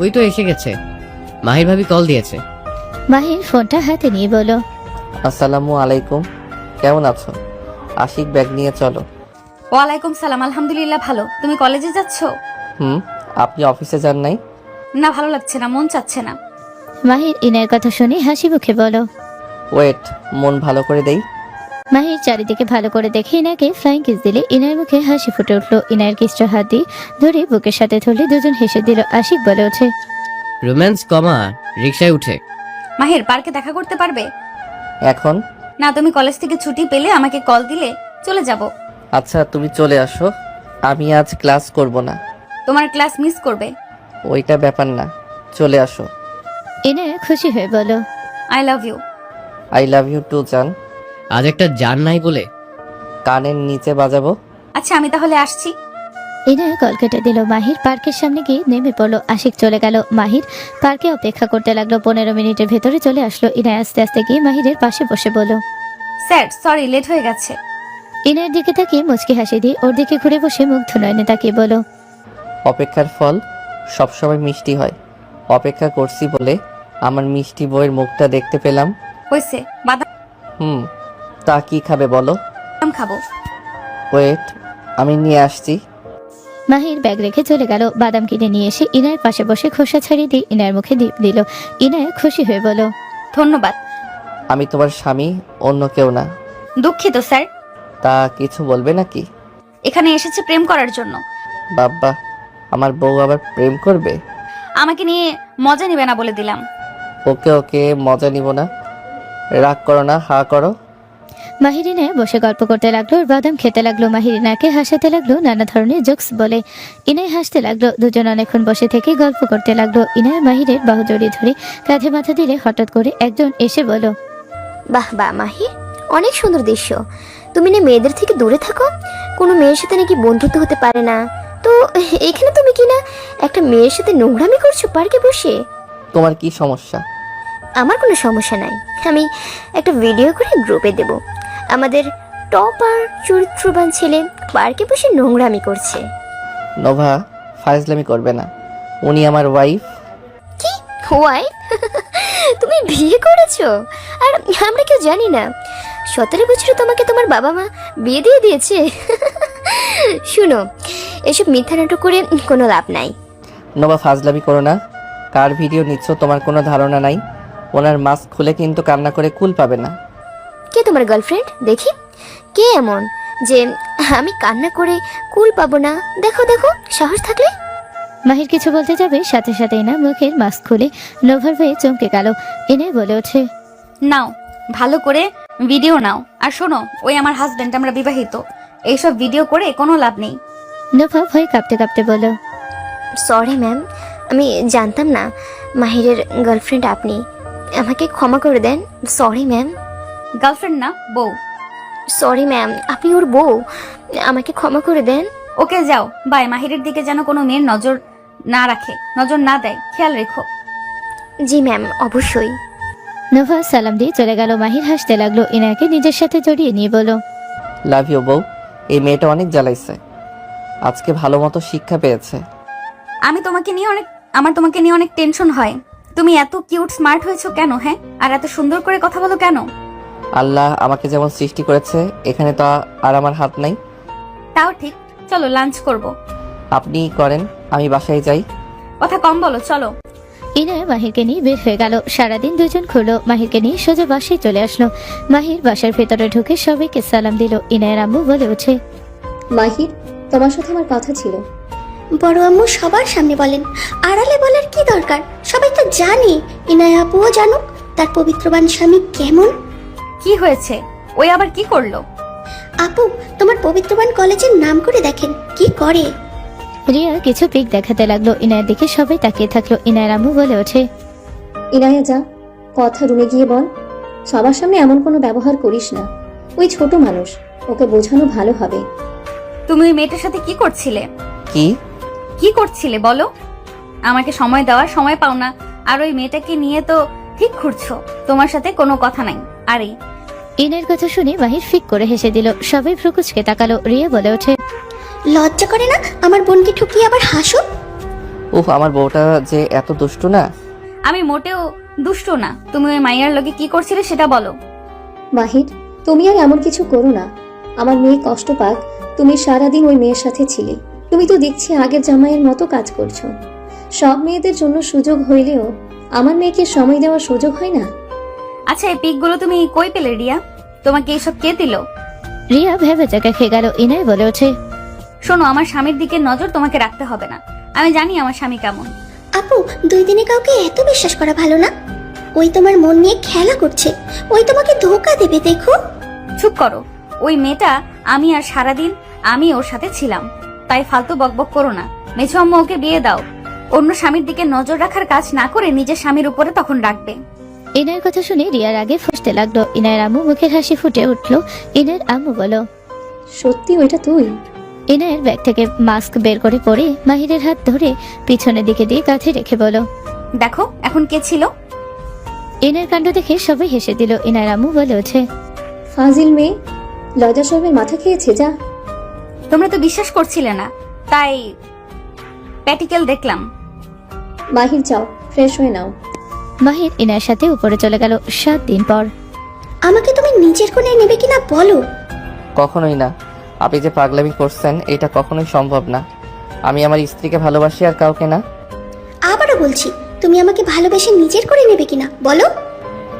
F: ওই তো এসে গেছে। মাহির ভাবি কল দিয়েছে।
C: মাহির ফোনটা হাতে নিয়ে বলল,
B: আসসালামু আলাইকুম, কেমন আছো? আশিক, ব্যাগ নিয়ে চলো।
A: ওয়ালাইকুম সালাম। আলহামদুলিল্লাহ ভালো। তুমি কলেজে যাচ্ছ?
B: আপনি অফিসে যান নাই?
A: না, ভালো লাগছে না, মন চাচ্ছে না।
C: মাহির ইনায়ের কথা শুনে হাসি মুখে বলো,
B: ওয়েট, মন ভালো করে দেই।
C: মাহির চারিদিকে ভালো করে দেখে ইনাকে ফ্লাইং কিস দিলে ইনায়ের মুখে হাসি ফুটে উঠলো। ইনায়ের কিসটা হাত দিয়ে ধরে বুকের সাথে ধরলে দুজন হেসে দিল। আশিক বলে ওঠে,
F: রোম্যান্স কমা রিকশায় উঠে।
A: মাহির, পার্কে দেখা করতে পারবে?
B: এখন
A: না, তুমি কলেজ থেকে ছুটি পেলে আমাকে কল দিলে চলে যাব।
B: আচ্ছা, তুমি চলে আসো। আমি আজ ক্লাস করব না।
A: তোমার ক্লাস মিস করবে।
B: ওইটা ব্যাপার না, চলে আসো।
C: ইনায় খুশি হয়ে বলো,
A: I love you.
B: I love you too জান।
F: আজ একটা জান নাই বলে
B: কানের নিচে বাজাবো।
A: আচ্ছা, আমি তাহলে আসছি।
C: ইনায় কল কেটে দিল। মাহির পার্কের সামনে গিয়ে নেমে পড়লো। আশিক চলে গেল। মাহির পার্কে অপেক্ষা করতে লাগলো। 15 মিনিটের ভেতরে চলে আসলো। ইনায় আস্তে আস্তে গিয়ে মাহিরের পাশে বসে বলল,
A: স্যার, সরি, লেট হয়ে গেছে।
C: ইনায়ের দিকে তাকিয়ে মুচকি হাসি দিয়ে ওর দিকে ঘুরে বসে মুগ্ধ নয়নে তাকিয়ে বলো,
B: অপেক্ষার ফল সবসময় মিষ্টি হয়। অপেক্ষা করছি বলে আমার মিষ্টি বইয়ের মুখটা দেখতে পেলাম।
A: হয়েছে, বাদাম
B: তা কি খাবে বলো?
A: খাবো।
B: ওয়েট, আমি নিয়ে আসছি।
C: মাহির ব্যাগ রেখে চলে গেল। বাদাম কিনে নিয়ে এসে ইনায়ের পাশে বসে খোসা ছাড়িয়ে দিয়ে ইনায়ের মুখে দীপ দিল। ইনায় খুশি হয়ে বলো,
A: ধন্যবাদ।
B: আমি তোমার স্বামী, অন্য কেউ না।
A: দুঃখিত স্যার।
B: তা কিছু বলবে নাকি?
A: এখানে এসেছে প্রেম করার জন্য।
B: বাবা, আমার বউ আবার প্রেম করবে?
A: আমাকে নিয়ে মজা নিবে না বলে দিলাম।
B: ওকে ওকে, মজা নিব না। রাগ করো না, হা করো।
C: মাহিরিনা বসে গল্প করতে লাগলো। ওর বাদাম খেতে লাগলো। মাহিরিনাকে হাসাতে লাগলো নানা ধরনের জোকস বলে। ইনায় হাসতে লাগলো। দুজন অনেকক্ষণ বসে থেকে গল্প করতে লাগলো। ইনায় মাহিরের বাহু জড়িয়ে ধরে কাঁধে মাথা দিলে হঠাৎ করে একজন এসে বলো,
E: বাহ বাহ মাহির, অনেক সুন্দর দৃশ্য। তুমি না মেয়েদের থেকে দূরে থাকো, কোনো মেয়ের সাথে নাকি বন্ধুত্ব হতে পারে না। তো এখানে তুমি কি না একটা মেয়ের সাথে নোংরামি করছো পার্কে বসে?
B: তোমার কি সমস্যা?
E: আমার কোনো সমস্যা নাই। আমি একটা ভিডিও করে গ্রুপে দেব। আমাদের টপ আর চরিত্রবান ছেলে পার্কে বসে নোংরামি করছে।
B: নোভা, ফাজলামি করবে না। উনি আমার ওয়াইফ।
E: কি ওয়াই তুমি বিয়ে করেছো? আর আমরা কেউ জানি না। 17 বছরে তোমাকে তোমার বাবা মা বিয়ে দিয়ে দিয়েছে। শুনো, এসব মিথ্যা নাটক করে কোনো লাভ নাই।
B: নোবা ফাজলামি করো না। কার ভিডিও নিচ্ছ তোমার কোনো ধারণা নাই। ওনার মাস্ক খুলে কিন্তু কান্না করে কুল পাবে না।
E: কে তোমার গার্লফ্রেন্ড? দেখি কে এমন যে আমি কান্না করে কুল পাবো না? দেখো দেখো, সাহস থাকলে।
C: মাহির কিছু বলতে যাবে, সাথে সাথে ইনা মুখের মাস্ক খুলে নোভার হয়ে চমকে গেল। ইনা বলে ওঠে,
A: নাও, ভালো করে ভিডিও নাও। আর শোনো, ওই আমার হাজবেন্ড, আমরা বিবাহিত। এইসব ভিডিও করে কোনো লাভ নেই।
C: নোভা ভয়ে কাঁপতে কাঁপতে বলল,
E: সরি ম্যাম, আমি জানতাম না মাহিরের গার্লফ্রেন্ড আপনি। আমাকে ক্ষমা করে দেন। Sorry ma'am.
A: গার্লফ্রেন্ড না, বউ।
E: সরি ম্যাম, আপনি ওর বউ। আমাকে ক্ষমা করে দেন।
A: ওকে যাও বাই। মাহিরের দিকে যেন কোনো মেয়ের নজর না দেয়, খেয়াল রেখো।
E: জি ম্যাম, অবশ্যই।
C: নোভা সালাম দিয়ে চলে গেল। মাহির হাসতে লাগলো, ইনাকে নিজের সাথে জড়িয়ে নিয়ে বলল,
B: লাভ ইউ বউ। এই মেয়েটা অনেক জ্বালাইছে, আজকে ভালো মতো শিক্ষা পেয়েছে।
A: আমার তোমাকে নিয়ে অনেক টেনশন হয়। তুমি এত কিউট স্মার্ট হয়েছো কেন? হ্যাঁ, আর এত সুন্দর করে কথা বলো কেন?
B: আল্লাহ আমাকে যেমন সৃষ্টি করেছে, এখানে তো আর আমার হাত নাই।
A: তাও ঠিক, চলো লাঞ্চ করব।
B: আপনি করেন, আমি বাসায় যাই।
A: কথা কম বলো, চলো।
C: ইনায়া মাহিরকে নিয়ে বের হয়ে গেল। সারাদিন দুজন ঘুরলো, মাহিরকে নিয়ে সোজা বাসায় চলে আসলো। মাহির বাসার ভেতরে ঢুকে সবাইকে সালাম দিল। ইনায়ার আম্মু বলে ওঠে,
L: মাহির, তোমার সাথে আমার কথা ছিল।
I: বড় আম্মু সবার সামনে বলেন, আড়ালে বলার কি দরকার? সবাই তো জানে, ইনায়া আপুও জানুক তার পবিত্রবান স্বামী কেমন।
A: কি হয়েছে? ওই আবার কি করলো?
I: আপু, তোমার পবিত্রবান কলেজের নাম করে দেখেন কি করে।
C: রিয়া কিছু পিক দেখাতে লাগলো। ইনায়ের দিকে সবাই তাকিয়ে থাকলো। ইনায়ের আম্মু বলে ওঠে,
L: ইনায়া যা, কথা রুমে গিয়ে বল। সবার সামনে এমন কোনো ব্যবহার করিস না। ওই ছোট মানুষ, ওকে বোঝানো ভালো হবে।
A: তুমি ওই মেয়েটার সাথে কি করছিলে?
B: কি
A: করছিলে বলো? আমাকে সময় দেওয়ার সময় পাও না, আর ওই মেয়েটাকে নিয়ে তো ঠিক ঘুরছো। তোমার সাথে কোনো কথা নাই। আরে
C: ইনায়ের কথা শুনে মাহির ফিক করে হেসে দিল। সবাই ফ্রুকুচকে তাকালো। রিয়া বলে ওঠে,
I: লজ্জা করে না আমার বোনকে ঠুকিয়ে আবার হাসো?
B: উফ, আমার বউটা যে এত দুষ্টু না।
A: আমি মোটেও দুষ্ট না। তুমি ওই মাইয়ার লগে কি করছিলে সেটা বলো।
L: মাহির, তুমি আর এমন কিছু করো না। আমার মেয়ে কষ্ট পাক। তুমি সারাদিন ওই মেয়ের সাথে ছিলে। তুমি তো দেখছি আগের জামাইয়ের মতো কাজ করছো। সব মেয়েদের জন্য সুযোগ হইলেও আমার মেয়েকে সময় দেওয়ার সুযোগ হয় না।
A: আচ্ছা, এই পিকগুলো তুমি কই পেলে রিয়া? তোমাকে এসব কে দিল?
C: রিয়া ভেবে চাকা খেয়ে গেল। ইনায় বলে ওঠে,
A: শোনো, আমার স্বামীর দিকে নজর তোমাকে রাখতে হবে না। আমি জানি আমার স্বামী কেমন।
I: আপু, 2 দিনে কাউকে এত বিশ্বাস করা ভালো না। ওই তোমার মন নিয়ে খেলা করছে, ওই তোমাকে ধোকা দেবে, দেখো।
A: চুপ করো। ওই মেয়েটা আমি, আর সারাদিন আমি ওর সাথে ছিলাম। তাই ফালতু বকবক করো না। মেছো আম্মু, ওকে বিয়ে দাও। অন্য স্বামীর দিকে নজর রাখার কাজ না করে নিজের স্বামীর উপরে তখন রাখবে।
C: ইনায়ের কথা শুনে রিয়ার আগে ফুসতে লাগলো। ইনায়ের আম্মু মুখের হাসি ফুটে উঠলো। ইনায়ের আম্মু বলো,
L: সত্যি ওইটা তুই?
C: ইনায়ের ব্যাগ থেকে মাস্ক বের করে পরে মাহিরের হাত ধরে পিছনের দিকে দিয়ে কাঁধে রেখে বলো,
A: দেখো এখন কে ছিল।
C: ইনায়ের কাণ্ড দেখে সবাই হেসে দিল। ইনায়ের আম্মু বলে ওঠে,
L: ফাজিল মেয়ে, লজ্জা শরমের মাথা খেয়েছে যা।
A: তোমরা তো বিশ্বাস করছিলে না, তাই প্র্যাকটিক্যাল দেখলাম।
L: মাহির যাও, ফ্রেশ হয়ে নাও।
C: মাহির ইনায়ের সাথে উপরে চলে গেল। 7 দিন পর।
I: আমাকে তুমি নিজের কোণে নেবে কিনা বলো।
B: কখনোই না। আপনি যে পাগলামি করছেন, এটা কখনোই সম্ভব না। আমি আমার স্ত্রীকে ভালোবাসি, আর কাউকে না।
I: আবারও বলছি, তুমি আমাকে ভালোবেসে নিজের করে নেবে কিনা বলো।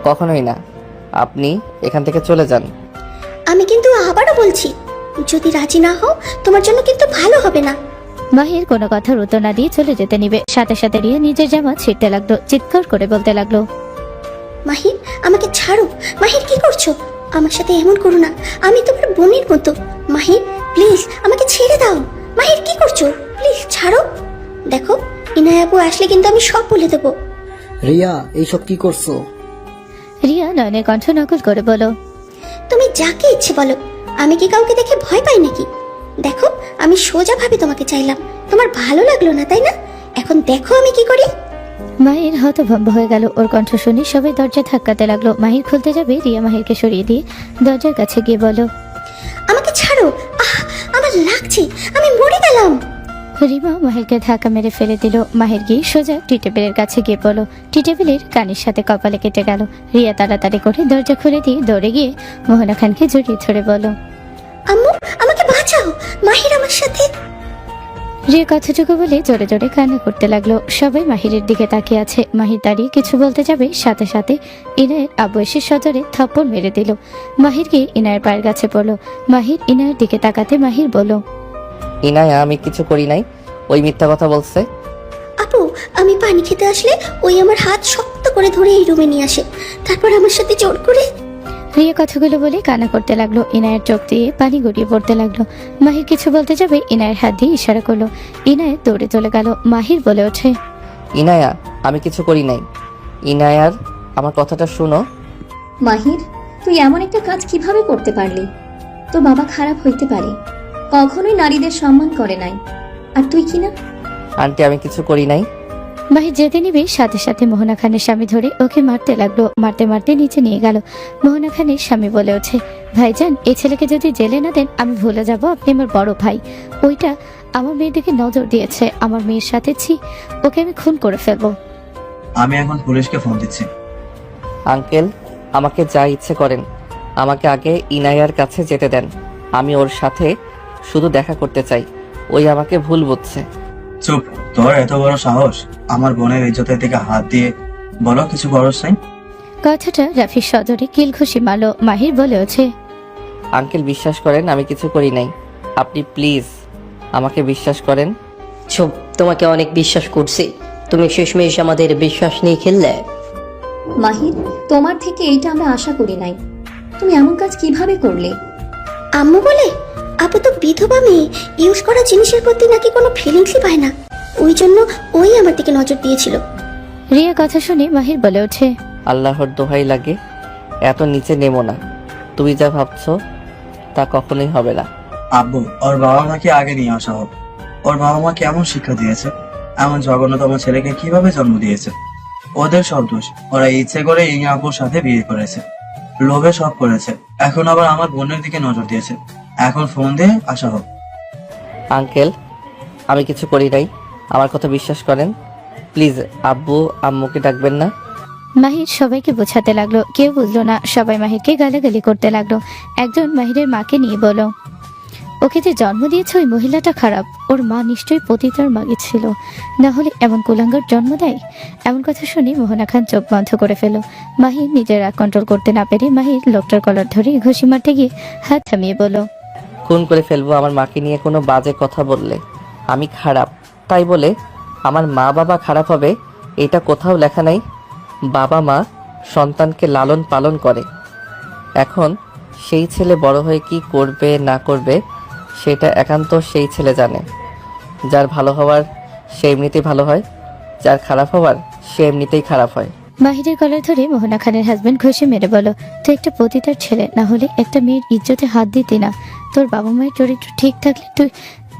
B: কখনোই না। আপনি এখান থেকে চলে যান।
I: আমি কিন্তু আবারও বলছি, যদি রাজি না হও তোমার জন্য কিন্তু ভালো হবে না।
C: মাহির কোনো কথার উত্তর না দিয়ে চলে যেতে নিবে। সাথে সাথে রিয়া নিজের জামা ছিঁড়তে লাগলো। চিৎকার করে বলতে লাগলো,
I: মাহির, আমাকে ছাড়ো। মাহির, কি করছো? আমার সাথে এমন করো না, আমি তোমার বোনের মতো। মাহির প্লিজ, আমাকে ছেড়ে দাও। মাহির, কি করছো? প্লিজ ছাড়ো। দেখো, ইনায়া আপু আসলে কিন্তু আমি সব বলে দেবো।
N: রিয়া, এইসব কি করছো?
C: রিয়া নয়নের কণ্ঠ নকল করে বলো,
I: তুমি যাকে ইচ্ছে বলো, আমি কি কাউকে দেখে ভয় পাই নাকি? দেখো, আমি সোজাভাবে তোমাকে চাইলাম, তোমার ভালো লাগলো না তাই না? এখন দেখো আমি কি করি।
C: মাহির হতভম্ব হয়ে গেল। ওর কণ্ঠ শুনে সবাই দরজা ধাক্কাতে লাগলো। মাহির খুলতে যাবে, রিয়া মাহিরকে সরিয়ে দিয়ে দরজার কাছে গিয়ে বলো,
I: আমাকে ছাড়ো। আহ, আমার লাগছে, আমি মরে গেলাম।
C: রিমা মাহিরকে ধাক্কা মেরে ফেলে দিল। মাহির গিয়ে সোজা টি টেবিলের কাছে গিয়ে পড়লো। টি টেবিলের কানের সাথে কপালে কেটে গেল। রিয়া তাড়াতাড়ি করে দরজা খুলে দিয়ে দৌড়ে গিয়ে মোহনা খানকে জড়িয়ে ধরে বলল,
E: আম্মু আমাকে বাঁচাও, মাহির আমার সাথে।
C: রিয়া কথাটুকু বলে জোরে জোরে কান্না করতে লাগলো। সবাই মাহিরের দিকে তাকিয়ে আছে। মাহির দাঁড়িয়ে কিছু বলতে যাবে, সাথে সাথে ইনায়ের আব্বু এসে সজোরে থাপ্পড় মেরে দিল। মাহির গিয়ে ইনায়ের পায়ের কাছে পড়লো। মাহির ইনায়ের দিকে তাকাতে মাহির বলল,
B: ইনায়া আমি কিছু করি নাই, ওই মিথ্যা কথা বলছে।
E: আপু আমি পানি খেতে আসলে ওই আমার হাত শক্ত করে ধরে এই রুমে নিয়ে আসে, তারপর আমার সাথে জোর করে।
C: রিয়া কথাগুলো বলে কান্না করতে লাগলো। ইনায়ের চোখ দিয়ে পানি গড়িয়ে পড়তে লাগলো। মাহির কিছু বলতে যাবে, ইনায়ের হাত দিয়ে ইশারা করলো। ইনায়ের দৌড়ে চলে গেল। মাহির বলে ওঠে,
B: ইনায়া আমি কিছু করি নাই। ইনায়ার আমার কথাটা শুনো।
L: মাহির, তুই এমন একটা কাজ কিভাবে করতে পারলি? তোর বাবা খারাপ হইতে পারে, কখনোই নারীদের সম্মান করে নাই, আর তুই কি না?
B: আন্টি আমি কিছু করি নাই।
C: মাহির যেতে নিবে সাথে সাথে মোহনা খানের স্বামী ধরে ওকে মারতে লাগলো। মারতে মারতে নিচে নিয়ে গেল। মোহনা খানের স্বামী বলে ওঠে, ভাইজান এই ছেলেকে যদি জেলে না দেন আমি ভুলে যাব আপনি আমার বড় ভাই। ওইটা আমার মেয়ের দিকে নজর দিয়েছে, আমার মেয়ের সাথে ওকে আমি খুন করে ফেলবো।
M: আমি এখন পুলিশকে ফোন দিচ্ছি।
B: আঙ্কেল আমাকে যা ইচ্ছে করেন, আমাকে আগে ইনায়ার কাছে যেতে দেন। আমি ওর সাথে শুধু দেখা করতে চাই। ওই আমাকে ভুল বুঝছে।
M: চুপ, তোর এত বড় সাহস আমার বোনের ইজ্জতের দিকে হাত দিয়ে বলো কিছু খরচ নাই।
C: কথাটা রাফির সদরে কিল খুশি মারলো। মাহির বলে ওঠে,
B: আঙ্কেল বিশ্বাস করেন আমি কিছু করি নাই, আপনি প্লিজ আমাকে বিশ্বাস করেন।
J: চুপ, তোমাকে অনেক বিশ্বাস করছি, তুমি শেষমেশ আমাদের বিশ্বাস নিয়ে খেললে।
L: মাহির, তোমার থেকে এইটা আমরা আশা করি নাই। তুমি এমন কাজ কিভাবে করলে?
E: আম্মু বলে আপু তো বিধবা মেয়ে, ইউজ করা জিনিসের প্রতি নাকি কোনো ফিলিংসই পায় না, ওই জন্য ওই আমার দিকে নজর দিয়েছিল।
C: রিয়া কথা শুনে মাহির বলে ওঠে,
B: আল্লাহর দোহাই লাগে এত নিচে নেমো না। তুমি যা ভাবছো তা কখনোই হবে না।
M: আব্বু, ওর বাবা মাকে আগে নিয়ে আসা হোক। ওর বাবা মা কেমন শিক্ষা দিয়েছে, এমন জঘন্যতম ছেলেকে কিভাবে জন্ম দিয়েছে। ওদের সব দোষ, ওরা ইচ্ছে করে এই আব্বুর সাথে বিয়ে করেছে, লোভে সব করেছে। এখন আবার আমার বোনের দিকে নজর দিয়েছে। এখন ফোন দিয়ে আসা হোক।
B: আঙ্কেল আমি কিছু করি নাই, আমার কথা বিশ্বাস করেন। প্লিজ আব্বু আম্মুকে ডাকবেন না।
C: মাহির সবাইকে বোঝাতে লাগলো। কেউ বুঝলো না। সবাই মাহিরকে গালাগালি করতে লাগলো। একজন মাহিরের মাকে নিয়ে বলল, ওকে যে জন্ম দিয়েছে ওই মহিলাটা খারাপ, ওর মা নিশ্চয়ই পতিতার মাগে ছিল, না হলে এমন কুলাঙ্গার জন্ম দেয়। এমন কথা শুনে মোহনা খান চোখ বন্ধ করে ফেল। মাহির নিজের রাগ কন্ট্রোল করতে না পেরে মাহির লোকটার কলার ধরে ঘুষি মারতে গিয়ে হাত থামিয়ে বলল,
B: খুন করে ফেলবো আমার মাকে নিয়ে কোনো বাজে কথা বললে। আমি খারাপ তাই বলে আমার মা বাবা খারাপ হবে এটা কোথাও লেখা নাই। বাবা মা সন্তানকে লালন পালন করে। এখন সেই ছেলে বড় হয়ে কি করবে না করবে সেটা একান্ত সেই ছেলে জানে। যার ভালো হওয়ার সে এমনিতেই ভালো হয়, যার খারাপ হওয়ার সে এমনিতেই খারাপ হয়।
C: মাহিরের গলার ধরে মোহনা খানের হাজবেন্ড ঘষে মেরে বলো, তুই একটা পতিতার ছেলে, না হলে একটা মেয়ের ইজ্জতে হাত দিতি না। তোর বাবা মায়ের চরিত্র ঠিক থাকলে তুই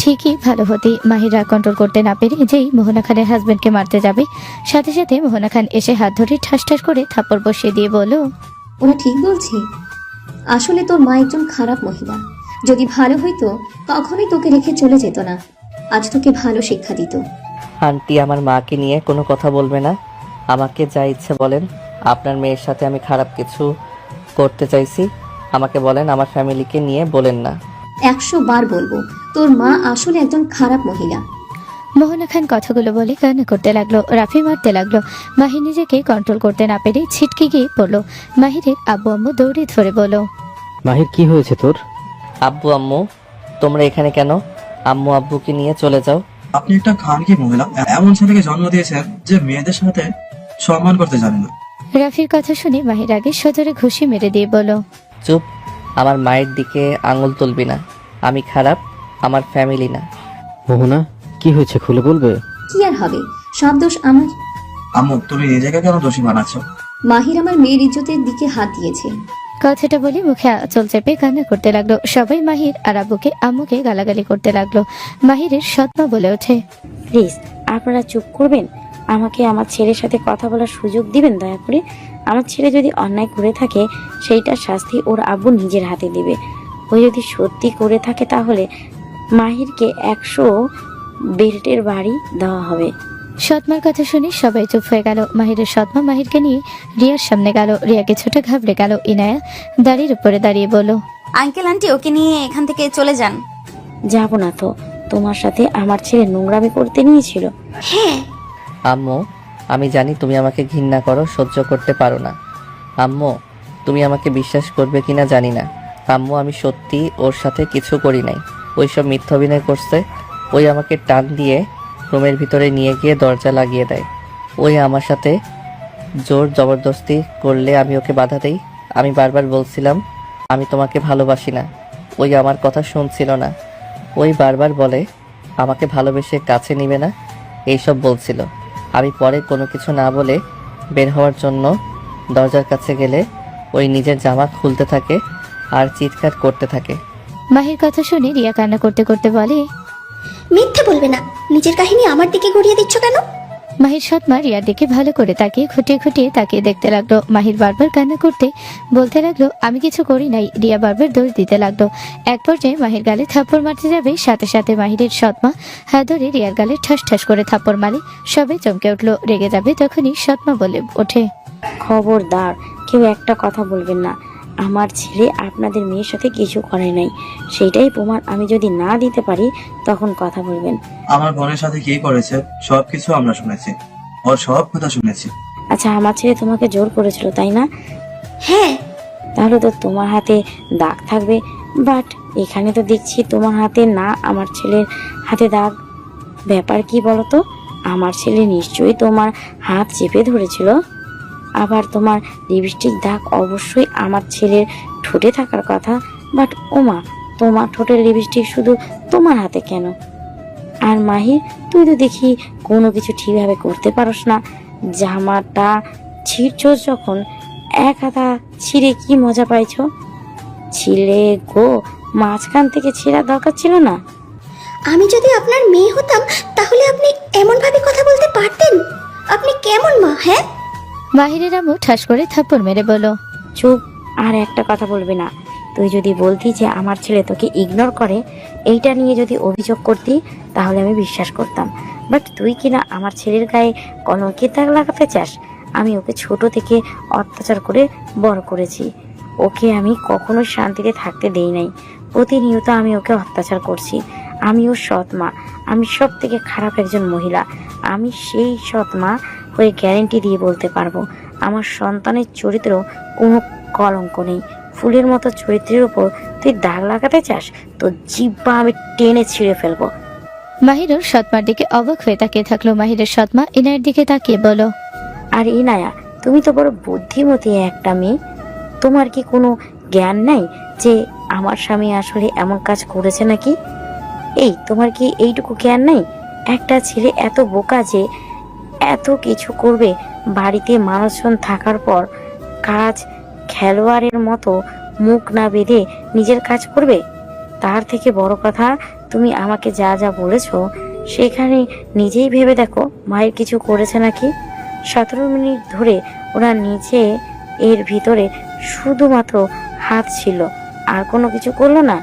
C: ঠিকই ভালো হতি। মাহির রাগ কন্ট্রোল করতে না পেরে যেই মোহনা খানের হাজবেন্ডকে মারতে যাবে, সাথে সাথে মোহনা খান এসে হাত ধরে ঠাস ঠাস করে থাপ্পড় বসিয়ে দিয়ে বলো,
L: ওরা ঠিক বলছে, আসলে তোর মা একজন খারাপ মহিলা। যদি ভালো হইতো কখনোই তোকে রেখে চলে যেত না, আজ তোকে ভালো শিক্ষা দিত।
B: আন্টি আমার মাকে নিয়ে কোনো কথা বলবে না, আমাকে যা ইচ্ছে বলেন। আপনার মেয়ের সাথে আমি খারাপ কিছু করতে চাইছি আমাকে বলেন, আমার ফ্যামিলিকে নিয়ে বলেন না।
L: 100 বার বলবো, তোর মা আসলে একজন খারাপ মহিলা।
C: মোহনা খান কথাগুলো বলে কান্না করতে লাগলো। রাফি মারতে লাগলো। মাহির নিজেকে কন্ট্রোল করতে না পেরে ছিটকে গিয়ে পড়লো। মাহিরের আব্বু আম্মু দৌড়ে ধরে বলো,
H: মাহির কি হয়েছে তোর?
B: আব্বু আম্মু তোমরা এখানে কেন? আম্মু আব্বুকে নিয়ে চলে যাও।
M: আপনি একটা খানকি মহিলা, এমন ছেলেকে জন্ম দিয়েছেন যে মেয়েদের সাথে সম্মান করতে জানে না।
C: রাফির কথা শুনে মাহির আগে সজোরে ঘুষি মেরে দিয়ে বলো,
B: চুপ, আমার মায়ের দিকে আঙুল তুলবি না। আমি খারাপ, আমার ফ্যামিলি না।
H: মোহনা কি হয়েছে খুলে বলবে?
L: কি আর হবে, সব দোষ আমার।
M: আম্মু তুমি নিজেকে কেন দোষী বানাচ্ছ?
L: মাহির আমার মেয়ের ইজ্জতের দিকে হাত দিয়েছে।
C: কথাটা বলে মুখে আঁচল চেপে কান্না করতে লাগলো। সবাই মাহির আর আব্বুকে আম্মুকে গালাগালি করতে লাগলো। মাহিরের সৎমা বলে ওঠে,
D: প্লিজ আপনারা চুপ করবেন, আমাকে আমার ছেলের সাথে কথা বলার সুযোগ দিবেন দয়া করে। আমার ছেলে যদি অন্যায় করে থাকে সেইটার শাস্তি ওর আব্বু নিজের হাতে দিবে। ও যদি সত্যি করে থাকে তাহলে মাহিরকে বেল্টের বাড়ি দেওয়া হবে।
C: সৎমার কথা শুনে সবাই চুপ হয়ে গেল। মাহিরের সৎমা মাহিরকে নিয়ে রিয়ার সামনে গেল। রিয়া কিছুটা ঘাবড়ে গেল। ইনায়া দাড়ির উপরে দাঁড়িয়ে বলল,
A: আঙ্কেল আন্টি ওকে নিয়ে এখান থেকে চলে যান।
D: যাব না তো, তোমার সাথে আমার ছেলে নোংরামি করতে নিয়েছিল।
E: হ্যাঁ,
B: আম্মু, আমি জানি তুমি আমাকে ঘৃণা করো, সহ্য করতে পারো না। আম্মু, তুমি আমাকে বিশ্বাস করবে কিনা জানি না। আম্মু, আমি সত্যি ওর সাথে কিছু করি নাই। ওই সব মিথ্যা অভিনয় করছে। ওই আমাকে টান দিয়ে রুমের ভিতরে নিয়ে গিয়ে দরজা লাগিয়ে দেয়। ওই আমার সাথে জোর জবরদস্তি করলে আমি ওকে বাধা দেই। আমি বারবার বলছিলাম আমি তোমাকে ভালোবাসি না। ওই আমার কথা শুনছিল না। ওই বারবার বলে আমাকে ভালোবেসে কাছে নিবে না, এইসব বলছিল। আমি পরে কোনো কিছু না বলে বের হওয়ার জন্য দরজার কাছে গেলে ওই নিজের জামা খুলতে থাকে আর চিৎকার করতে থাকে।
C: মাহির কথা শুনে রিয়া কান্না করতে করতে বলে,
E: মিথ্যে বলবে না। নিজের কাহিনী আমার দিকে ঘুরিয়ে দিচ্ছ কেন?
C: মাহির সৎমা রিয়ার দিকে ভালো করে তাকিয়ে খুঁটিয়ে খুঁটিয়ে তাকিয়ে দেখতে লাগলো। মাহির বারবার কান্না করতে বলতে লাগলো, আমি কিছু করি নাই। রিয়া বারবার দোষ দিতে লাগলো। এক পর্যায়ে মাহির গালে থাপ্পড় মারতে যাবে, সাথে সাথে মাহিরের সৎমা হাত ধরে রিয়ার গালে ঠাস ঠাস করে থাপ্পড় মারে। সবাই চমকে উঠলো। রেগে যাবে তখনই সৎমা বলে ওঠে,
D: খবরদার, কেউ একটা কথা বলবেন না। আমার ছেলে আপনাদের মেয়ের সাথে কিছু করে নাই, সেইটাই প্রমাণ আমি যদি না দিতে পারি তখন কথা বলবেন।
M: আমার বোনের সাথে কি করেছে সবকিছু আমরা শুনেছি, ওর সব কথা শুনেছি।
D: আচ্ছা, আমার ছেলে তোমাকে জোর করেছিল তাই না?
E: হ্যাঁ।
D: তাহলে তো তোমার হাতে দাগ থাকবে। বাট এখানে তো দেখছি তোমার হাতে না, আমার ছেলের হাতে দাগ। ব্যাপার কি বলো তো? আমার ছেলে নিশ্চয়ই তোমার হাত চেপে ধরেছিল। আবার তোমার লিপস্টিক দাগ অবশ্যই আমার ছেলের ঠোঁটে থাকার কথা। বাট ওমা, তোমার ঠোঁটের লিপস্টিক শুধু তোমার হাতে কেন? আর মাহির, তুই তো দেখি কোনো কিছু ঠিকভাবে করতে পারস না। জামাটা ছিঁড়ছো যখন এক হাতা ছিঁড়ে কি মজা পাইছো? ছিলে গো, মাঝখান থেকে ছিঁড়ার দরকার ছিল না।
E: আমি যদি আপনার মেয়ে হতাম তাহলে আপনি এমন ভাবে কথা বলতে পারতেন? আপনি কেমন মা? হ্যাঁ,
C: মাহিরের আম্মু ঠাস করে থাপ্পড় মেরে বলল,
D: চুপ, আর একটা কথা বলবি না। তুই যদি বলতি যে আমার ছেলে তোকে ইগনোর করে, এইটা নিয়ে যদি অভিযোগ করতি তাহলে আমি বিশ্বাস করতাম। বাট তুই কিনা আমার ছেলের গায়ে কলঙ্কের দাগ লাগাতে চাস। আমি ওকে ছোট থেকে অত্যাচার করে বড় করেছি। ওকে আমি কখনো শান্তিতে থাকতে দেই নাই। প্রতিনিয়ত আমি ওকে অত্যাচার করছি। আমি ওর সৎ মা। আমি সব থেকে খারাপ একজন মহিলা। আমি সেই সৎ মা হয়ে গ্যারেন্টি দিয়ে বলতে পারবো, আমার সন্তানের চরিত্র কোনো কলঙ্ক নেই। ফুলের মতো চরিত্রের উপর তুই দাগ লাগাতে চাস, তো জিব্বা আমি টেনে ছিঁড়ে ফেলবো।
C: মাহিরুর সৎমার দিকে অবাক হয়ে তাকিয়ে থাকলো। মাহিরের সৎমা ইনায়ের দিকে তাকিয়ে বলল,
D: আর ইনায়া, তুমি তো বড় বুদ্ধিমতী একটা মেয়ে। তোমার কি কোনো জ্ঞান নাই যে আমার স্বামী আসলে এমন কাজ করেছে নাকি? এই তোমার কি এইটুকু জ্ঞান নাই? একটা ছেলে এত বোকা যে এত কিছু করবে, বাড়িতে মানুষজন থাকার পর কাজ খেলোয়াড়ের মতো মুখ না বেঁধে নিজের কাজ করবে? তার থেকে বড় কথা, তুমি আমাকে যা যা বলেছো সেখানে নিজেই ভেবে দেখো মায়ের কিছু করেছে নাকি। 17 মিনিট ধরে ওরা নিচে এর ভিতরে শুধুমাত্র হাত ছিল, আর কোনো কিছু করলো না।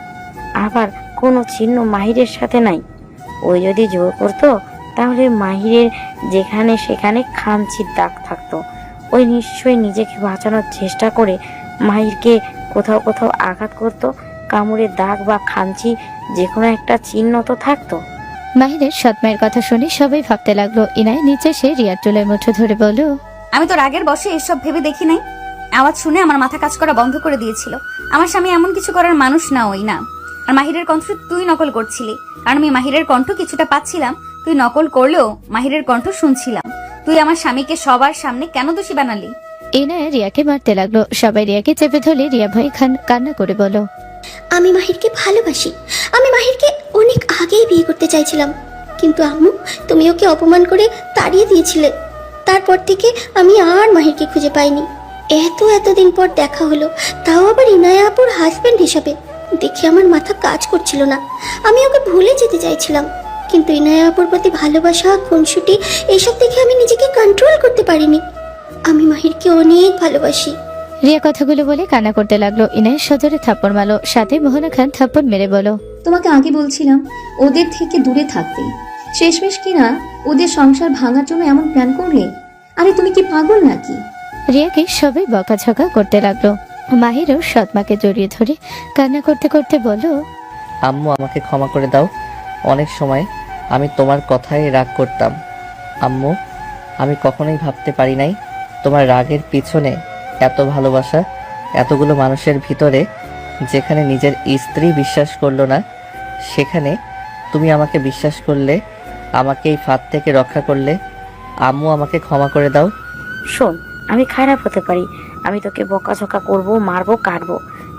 D: আবার কোনো চিহ্ন মাহিরের সাথে নাই। ওই যদি জোর করতো তাহলে মাহিরের যেখানে সেখানে খামচির দাগ থাকতো। ওই নিশ্চয়ই নিজেকে বাঁচানোর চেষ্টা করে মাহিরকে কোথাও কোথাও আঘাত করতো। কামড়ের দাগ বা খামচি যে কোনো একটা চিহ্ন তো থাকতো।
C: মাহিরের সৎমায়ের কথা শুনে সবাই ভাবতে লাগলো। ইনায় নিচে সে রিয়ার চুলের মুঠো ধরে বলল,
A: আমি তো রাগের বসে এসব ভেবে দেখি নাই। আওয়াজ শুনে আমার মাথা কাজ করা বন্ধ করে দিয়েছিল। আমার স্বামী এমন কিছু করার মানুষ না, ওই না। আর মাহিরের কণ্ঠ তুই নকল করছিলি, কারণ আমি মাহিরের কণ্ঠ কিছুটা পাচ্ছিলাম। তুই নকল করলেও মাহিরের কণ্ঠ শুনছিলাম। তুই আমার স্বামীকে সবার সামনে কেন দোষী বানালি?
C: ইনায় রিয়াকে মারতে লাগলো। সবাই রিয়াকে চেপে ধরলে রিয়া ভয়ে কান্না করে বলল,
E: আমি মাহিরকে ভালোবাসি। আমি মাহিরকে অনেক আগেই বিয়ে করতে চাইছিলাম, কিন্তু আম্মু তুমি ওকে অপমান করে তাড়িয়ে দিয়েছিলে। তারপর থেকে আমি আর মাহিরকে খুঁজে পাইনি। এতদিন পর দেখা হলো, তাও আবার ইনায়া আপুর হাজবেন্ড হিসাবে। দেখে আমার মাথা কাজ করছিল না। আমি ওকে ভুলে যেতে চাইছিলাম, কিন্তু ইনায়া আপুর প্রতি ভালোবাসা, খুনসুটি এইসব দেখে আমি নিজেকে কন্ট্রোল করতে পারিনি। আমি মাহিরকে অনেক ভালোবাসি।
C: রিয়া কথাগুলো বলে কান্না করতে লাগলো। ইনায় সজোরে থাপ্পড় মারলো। সাথে মোহনা খান থাপ্পড় মেরে বলো,
L: তোমাকে আগে বলছিলাম ওদের থেকে দূরে থাকতে। শেষমেশ কিনা ওদের সংসার ভাঙার জন্য এমন প্ল্যান করলে? আরে তুমি কি পাগল নাকি?
C: রিয়াকে সবাই বকাঝকা করতে লাগলো। মাহিরও সৎমাকে জড়িয়ে ধরে কান্না করতে করতে বলল,
B: আম্মু আমাকে ক্ষমা করে দাও। অনেক সময় আমি তোমার কথায় রাগ করতাম। আম্মু, আমি কখনোই ভাবতে পারি নাই তোমার রাগের পিছনে এত ভালোবাসা। এতগুলো মানুষের ভিতরে যেখানে নিজের স্ত্রী বিশ্বাস করলো না, সেখানে তুমি আমাকে বিশ্বাস করলে, আমাকে এই ফাঁদ থেকে রক্ষা করলে। আম্মু আমাকে ক্ষমা করে দাও।
D: শোন, আমি খারাপ হতে পারি, আমি তোকে বকাঝকা করব, মারবো, কাটবো,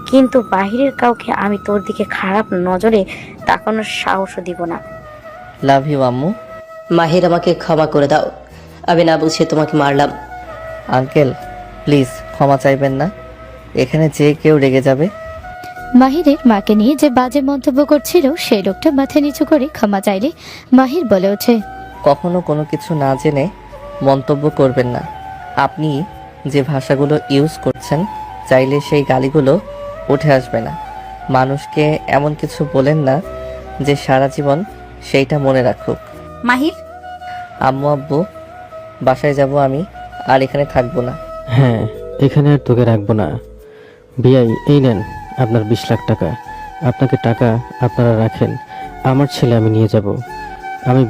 D: কিন্তু বাহিরের কাউকে আমি তোর দিকে খারাপ নজরে তাকানোর সাহসও দিব না।
B: লাভ ইউ আম্মু।
J: মাহির আমাকে ক্ষমা করে দাও, আমি না বুঝে তোমাকে মারলাম।
B: আঙ্কেল প্লিজ ক্ষমা চাইবেন না, এখানে যে কেউ রেগে যাবে।
C: মাহিরের মাকে নিয়ে যে বাজে মন্তব্য করছিল সেই লোকটা মাথা নিচু করে ক্ষমা চাইলে মাহির বলে ওঠে,
B: কখনো কোনো কিছু না জেনে মন্তব্য করবেন না। আপনি যে ভাষাগুলো ইউজ করছেন, চাইলে সেই গালিগুলো উঠে আসবে না। মানুষকে এমন কিছু বলেন না যে সারা জীবন সেইটা মনে রাখুক।
A: মাহির,
B: আম্মু আব্বু, বাসায় যাব আমি, আর এখানে থাকবো না।
H: হ্যাঁ, এখানে আর তোকে রাখবো না। বিআই, এই নেন আপনার 20 লাখ টাকা। আপনাকে টাকা আপনারা রাখেন, আমার ছেলে আমি নিয়ে যাব। আমি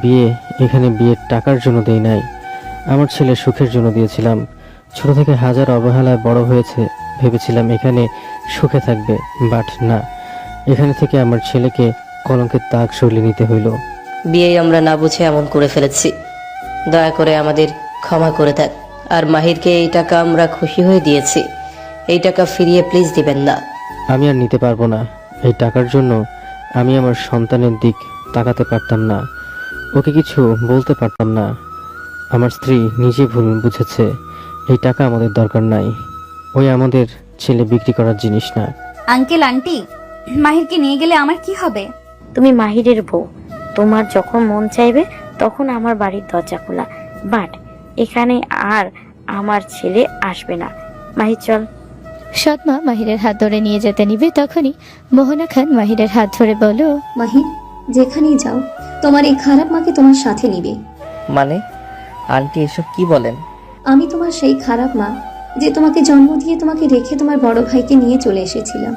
H: এখানে বিয়ের টাকার জন্য দেই নাই, আমার ছেলে সুখের জন্য দিয়েছিলাম। ছোট থেকে হাজার অবহেলায় বড় হয়েছে, ভেবেছিলাম এখানে সুখে থাকবে, বাট না, এখানে থেকে আমার ছেলেকে কলঙ্কের দাগ সরিয়ে নিতে হইল।
J: বিয়ে আমরা না বুঝে এমন করে ফেলেছি, দয়া করে আমাদের ক্ষমা করে দেন। আর মাহিরকে এই টাকা আমরা খুশি হয়ে দিয়েছি, এই টাকা ফিরিয়ে প্লিজ দিবেন না।
H: আমি আর নিতে পারবো না। এই টাকার জন্য আমি আমার সন্তানের দিক তাকাতে পারতাম না, ওকে কিছু বলতে পারতাম না। আমার স্ত্রী নিজে ভুল বুঝেছে, এই টাকা আমাদের দরকার নাই। ওই আমাদের ছেলে বিক্রি করার জিনিস না।
A: আঙ্কেল আন্টি, মাহিরকে নিয়ে গেলে আমার কি হবে?
D: তুমি মাহিরের বউ, তোমার যখন মন চাইবে তখন আমার বাড়ির দরজা খোলা, বাট এখানে আর আমার ছেলে আসবে না। মাহির চল।
C: সৎমা মাহিরের হাত ধরে নিয়ে যেতে নিবে তখনই মোহনা খান মাহিরের হাত ধরে বলল,
L: মাহির, যেখানেই যাও তোমার এই খারাপ মাকে তোমার সাথে নিবে।
B: মানে আন্টি এসব কি বলেন?
L: আমি তোমার সেই খারাপ মা যে তোমাকে জন্ম দিয়ে তোমাকে রেখে তোমার বড় ভাইকে নিয়ে চলে এসেছিলাম।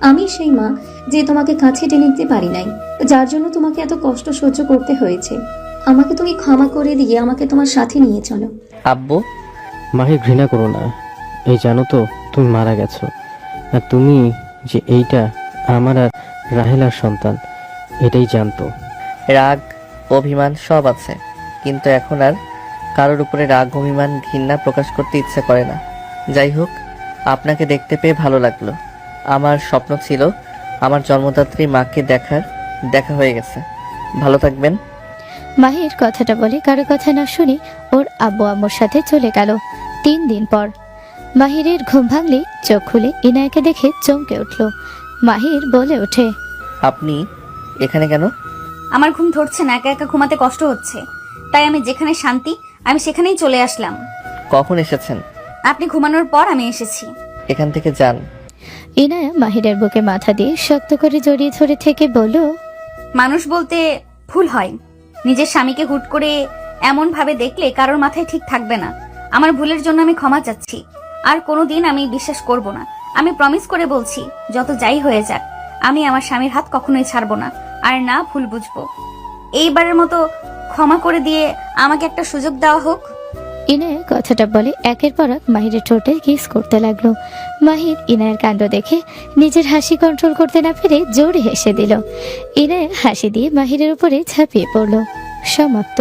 L: আমি সেই মা যে তোমাকে কাছে টেনে নিতে পারি নাই, যার জন্য তোমাকে এত কষ্ট সহ্য করতে হয়েছে। আমাকে তুমি ক্ষমা করে দিয়ে আমাকে তোমার সাথে নিয়ে চলো।
B: আব্বু,
H: মাহির, ঘৃণা করো না। এই জানো তো তুমি মারা গেছো, আর তুমি যে এইটা আমার আর রাহেলার সন্তান, এটাই জানতো।
B: রাগ অভিমান সব আছে, কিন্তু এখন আর কারোর উপরে রাগ অভিমান ঘৃণা প্রকাশ করতে ইচ্ছে করে না। যাই হোক, আপনাকে দেখতে পেয়ে ভালো লাগলো। আমার স্বপ্ন ছিল আমার জন্মদাত্রী মাকে দেখা হয়ে গেছে। ভালো থাকবেন।
C: মাহির কথাটা বলে কারো কথা না শুনে ওর আব্বু আম্মুর সাথে চলে গেল। 3 দিন পর মাহিরের ঘুম ভাঙলে চোখ খুলে ইনায়াকে দেখে চমকে উঠল। মাহির বলে ওঠে,
B: আপনি এখানে কেন?
A: আমার ঘুম ধরছে না, একা একা ঘুমাতে কষ্ট হচ্ছে, তাই আমি যেখানে শান্তি আমি সেখানেই চলে আসলাম।
B: কখন এসেছেন?
A: আপনি ঘুমানোর পর আমি এসেছি।
B: এখান থেকে যান।
C: ইনায়া মাহিরের বুকে মাথা দিয়ে শক্ত করে জড়িয়ে ধরে থেকে বলল,
A: মানুষ বলতে ভুল হয়, নিজের স্বামীকে হুট করে এমন ভাবে দেখলে কারোর মাথায় ঠিক থাকবে না। আমার ভুলের জন্য আমি ক্ষমা চাচ্ছি, আর কোনোদিন আমি বিশ্বাস করব না। আমি প্রমিস করে বলছি, যত যাই হয়ে যাক আমি আমার স্বামীর হাত কখনোই ছাড়বো না, আর না ভুল বুঝবো। এইবারের মতো ক্ষমা করে দিয়ে আমাকে একটা সুযোগ দেওয়া হোক।
C: ইনায়া কথাটা বলে একের পর এক মাহিরের ঠোঁটে কিস করতে লাগলো। মাহির ইনায়ের কাণ্ড দেখে নিজের হাসি কন্ট্রোল করতে না পেরে জোরে হেসে দিল। ইনায়া হাসি দিয়ে মাহিরের উপরে ঝাঁপিয়ে পড়ল। সমাপ্ত।